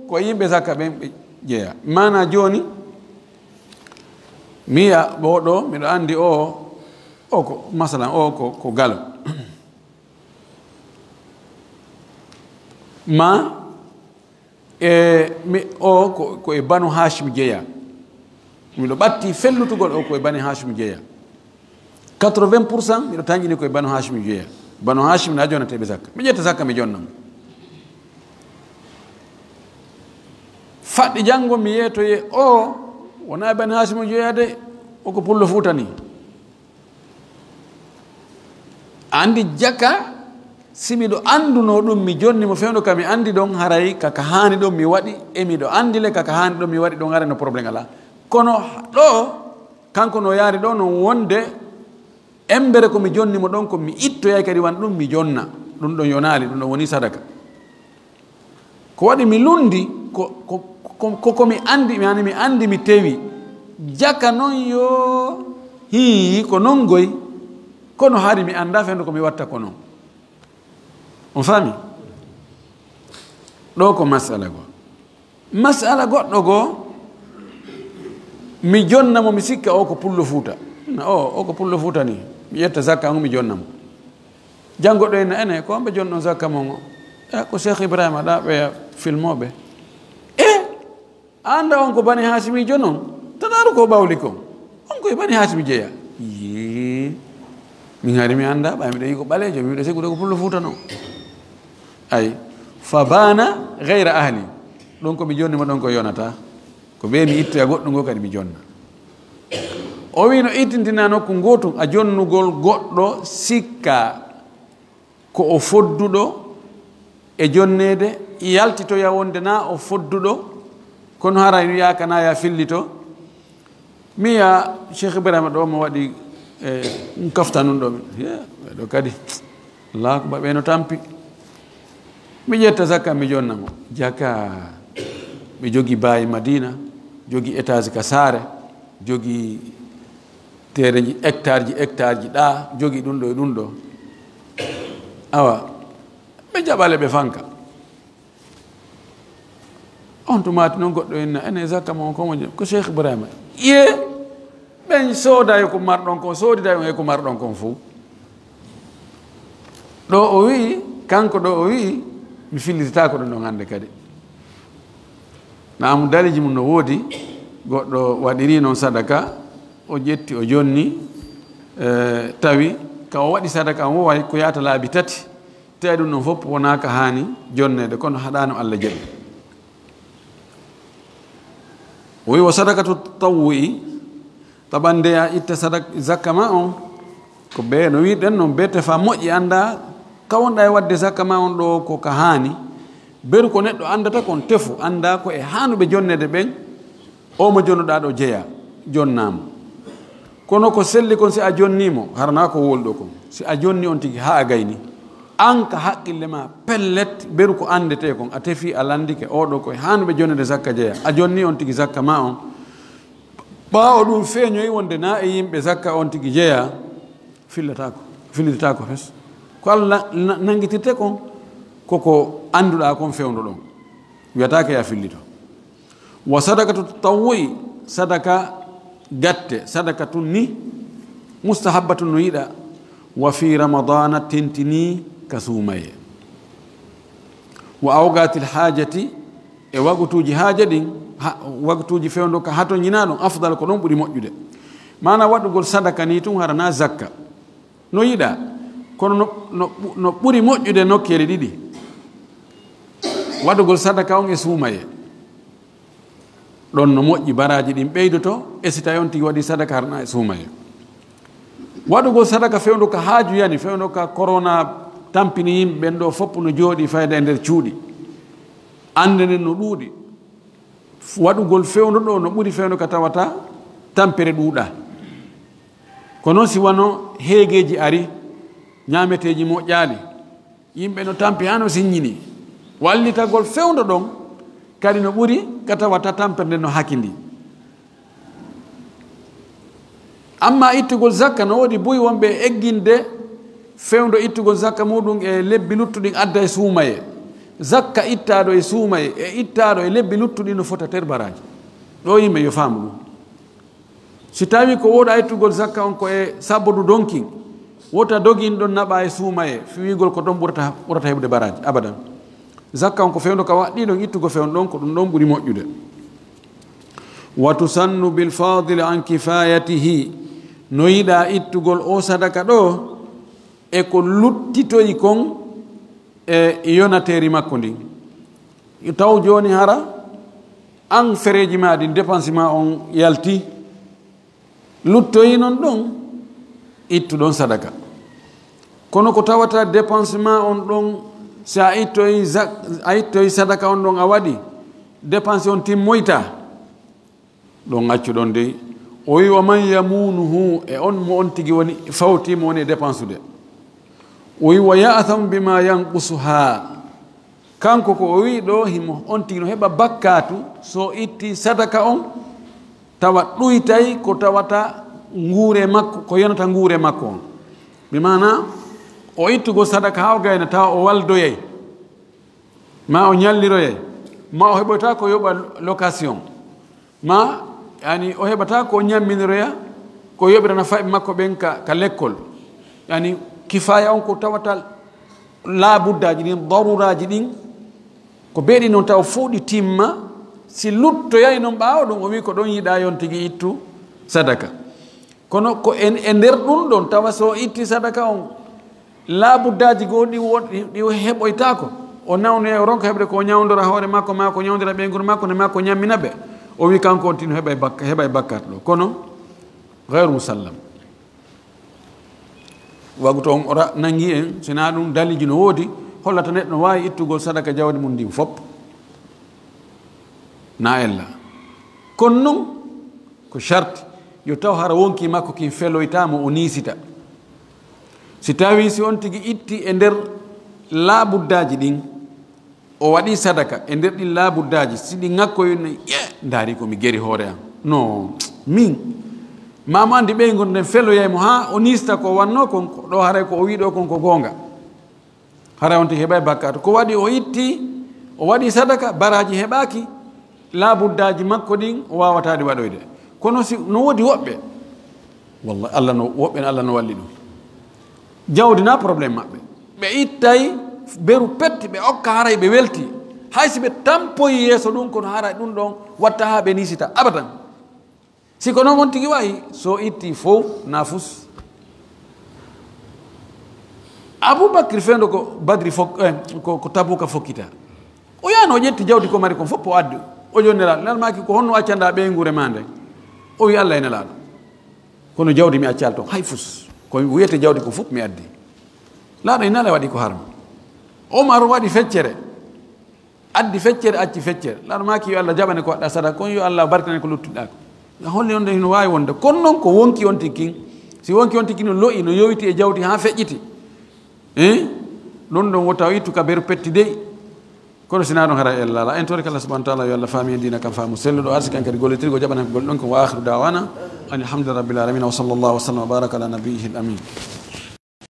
ko yimɓe zakka ɓen ɓe jeeya mana joni miya ɓoɗo miɗo andi o ko masalan o ko galo ma ko e banu hashim jeeya miɗo ɓatti fellutugol o ko e bani hashim jeeya 80% miɗo tañƴini ko e banu hashim jeeya banu hashim na jonnateɓe zakka mi ƴetta zakka mi jonnamo faɗɗi janngo mi yeetoye o wona e bani hashim jeeya de oko pullo fuutani andi jaka simiɗo anduno ɗum mi jonni mo fewno ka mi andi ɗon haray kaka hani ɗon mi waɗi e miɗo andile kaka hani ɗon mi waɗi ɗon ara no probléme ala kono ɗo kanko no yaari ɗo no wonde embere komi jonnimo ɗon ko mi ittoyay kadi wan ɗum mi jonna ɗum ɗon yonali ɗum ɗon woni sadaka ko waɗi mi lundi komi andi mi andi mi tewi jaka noon yo hi ko non goy kono haari mi anda fewno komi watta ko noon on faami ɗo ko masala goɗɗo goo mi jonnamo mi sikka o ko pullo fuuta o ko pullo fuuta ni mi ƴetta zakka on mi jonnamo janngo ɗo ene ko ɓe jonnon zakka mon o ko cheikh ibrahima ɗa ɓe filmoɓe anda on ko bani hasimijo noon tanaru ko ɓawli kon on koye bani hasimi jeeya min haari mi anda ɓay miɗo yi ko ɓalejo mi wiɗo segude ko pullo fuuta noon ay fa bana gayra ahli ɗon ko mi jonnima ɗon ko yonata ko ɓe mi ittoya goɗɗo ngo kadi mi jonna o wi no ittintina nokku gotum a jonnugol goɗɗo sikka ko o fodduɗo e jonnede yaltitoya wonde na o fodduɗo kono hara yakana ya fillito miya cheikh ibrahima ɗo mo waɗi kafta nun ɗo ɓeɗo kadi allah ko ɓaɓe no tampi mi ƴetta zakka mi jonnamo jaka mi jogi baayi madina jogi étage ka saare jogi tereji hectare ji ɗa jogi ɗum ɗo e ɗum ɗo awa ɓe jaɓale ɓe fanka on tumati noon goɗɗo enna ene zakka mon komo ko cheikh ibrahima ɓen sooda ko marɗon kon soodida e ko marɗon kon fo ɗo o wi kanko ɗo o wi mi fillitita ko ɗum ɗon hannde kadi naamu daliji mum no woodi goɗɗo waɗiri noon sadaka o ƴetti o jonni tawi ka o waɗi sadaka o woway ko yata laabi tati tawi ɗum ɗon fof wona ka haani jonnede kono haɗano allah jaɓi o wi wo sadakatu tawwu'i taɓande a itta zakka ma on ko ɓe no wiɗen noon be tefa moƴƴi anda kawonɗa e wadde zakka ma on ɗo ko ka haani beru ko neɗɗo andata kon tefu anda ko e hanuɓe jonnede ɓen o mo jonnuɗa ɗo jeeya jonnama kono ko selli kon si a jonnimo harana ko wolɗo kon si a jonni on tigui ha a gayni an ka haqqille ma pellet beru ko andete kon a tefi a landike oɗo ko e hanuɓe jonnede zakka jeeya a jonni on tigui zakka ma on ɓawo ɗum feeñoyi wonde na e yimɓe zakka on tigui jeeya fillitako fes ko allah nanguitirte kon koko anduɗa kon fewno ɗon wiyatake ya fillito wa sadaqatu tatawwi sadaka gatte sadaqatu ni mustahabbatun no yiɗa wa fi ramadana tentini kasumaye wa awgatil hajati e wagutuji haaja ɗin wagutuji fewndo ka hato ñina ɗon afdal ko ɗon ɓuri moƴƴude mana waɗugol sadaka ni tun harana zakka no yiɗa kono no ɓuri moƴƴude nokkele ɗiɗi waɗugol sadaka on e suumaye ɗon no moƴƴi baraji ɗin ɓeydoto e si tawi on tigi waɗi sadaka harana e suumaye waɗugol sadaka fewndo ka haaju yani fewndo ka corona tampini yimɓe ɓen ɗo fopp no jooɗi fayda e nder cuuɗi andenen no ɗuuɗi waɗugol fewndo ɗo no ɓuri fewndo ka tawata tampere ɗuuɗa ko noon si wano heegeji ari ñaameteji moƴƴaali yimɓe no tampi ha no siññini wallitagol fewndo ɗon kadi no ɓuri ka tawata tampere nde no hakkindi amma ittugol zakka no woodi boyi wonɓe egginde fewndo ittugol zakka muɗum e lebbi luttuɗin adda e suumaye zakka ittaɗo e suumaye e ittaɗo e lebbi luttuɗi no fota terbaraji ɗo yimɓe yo faamu ɗum si tawi ko woɗa ittugol zakka on ko e sabbodu donkin wota dogin ɗon naɓa e suumaye fiwigol ko ɗon ɓurata heɓde baraji abadan zakka on ko fewndo ka waɗɗiɗon ittugo fewndo ɗon ko ɗum ɗon ɓuri moƴƴude wa tusannu bilfadile an kifayatihi no yiɗa ittugol o sadaka ɗo e ko luttitoyi kon e yonateri makko ndin taw joni hara an fereji ma ɗin dépense ma on yalti luttoyi non ɗon ittuɗon sadaka kono ko tawata dépense ma on ɗon si a ittoyi sadaka on ɗon a waɗi dépense on timmoyta ɗon accuɗon dey o wi wa man yamunuhu e on mo on tigi woni fawtimo woni e dépense ude o wi wa ya'tham bima yanqusuha kanko ko o wi ɗo himo on tigi no heɓa bakkatu so itti sadaka on tawa ɗuytay ko tawata nguure makko ko yonata nguure makko on bi mana o ittugo sadaka ha o gayna tawa o waldoyay ma o ñalliroyay ma o heɓata ko yoɓa location ma yani o heɓata ko ñamminiroya ko yoɓirana faɓe makko ɓen ka lekkol yani kifaya on ko tawata laabuddaji ɗin daruraji ɗin ko beeɗi noon tawa fuu ɗi timma si luttoyay noon ɓaawa ɗum o wi ko ɗon yiɗa yon tigi ittu sadaka kono ko e nder ɗum ɗon tawa so itti sadaka on laabuddaji goo ɗi heɓoytako o nawnoya o ronka heɓde ko ñawdora hoore makko ma ko ñawdira ɓeygol makko ne makko ñammina ɓe o wi kanko on tino heɓa bakkat ɗo kono gayru musallam wagu to ora nangi en sina ɗum daliji no woodi hollata neɗɗo no wawi ittugol sadaka jawdi mum ndin fopp na ella kono noon ko charte yo taw hara wonki makko kin feloytamo o nisita si tawi si on tigi itti e nder laabuddaji ɗin o waɗi sadaka e nder ɗin laabuddaji si ɗi ŋakkoyne ndaari komi geri hoore am non min mama andi ɓeygol nden feloyaymo ha o nista ko wanno kon ɗo haray ko o wiɗo kon ko gonga haray on tigi heɓay bakkato ko waɗi o itti o waɗi sadaka baraji heɓaki laabuddaji makko ɗin o wawatade waɗoyde kono si no woodi woɓɓe wallahi allah no woɓɓe allah no walli ɗum jawdi na probléme maɓɓe ɓe ittay beru petti ɓe okka haray ɓe welti hay si ɓe tampoyi yeeso ɗum kono haray ɗum ɗon watta ha ɓe nisita abadan si ko noon on tigi wayi so itti fof nafus aboubacry fendo ko badri ko tabuka fokkita o yaano o ƴetti jawdi ko mari kon fopp o addi o joni nelaɗo nelmaki ko honno accanda ɓeygure ma nde o wi allah e nelaɗo kono jawdi mi accal toon hay fus ko wiyete jawdi ko fof mi addi laaɗo e nala waɗi ko harma omar waɗi feccere addi feccere acci feccere laaɗo maki yo allah jaɓane ko waɗɗa sadaka kon yo allah barkinane ko luttuɗa ko holli on de no wawi wonde kono noon ko wonki on tikkin si wonki on tikki no loyi no yowiti e jawdi ha feƴƴiti ɗon ɗon wotaw ittu ka beru petti dey kono sina ɗon hara e lala en tori kala subahana taala yo allah faami e dina kam faamu selluɗo arsi kan kadi golletirgo jaɓane ko gol ɗon ko wa akhiru dawana an alhamdulillah rabbil alamin wa sallllahu wa sallam wa baraka ala nabiyihi l amin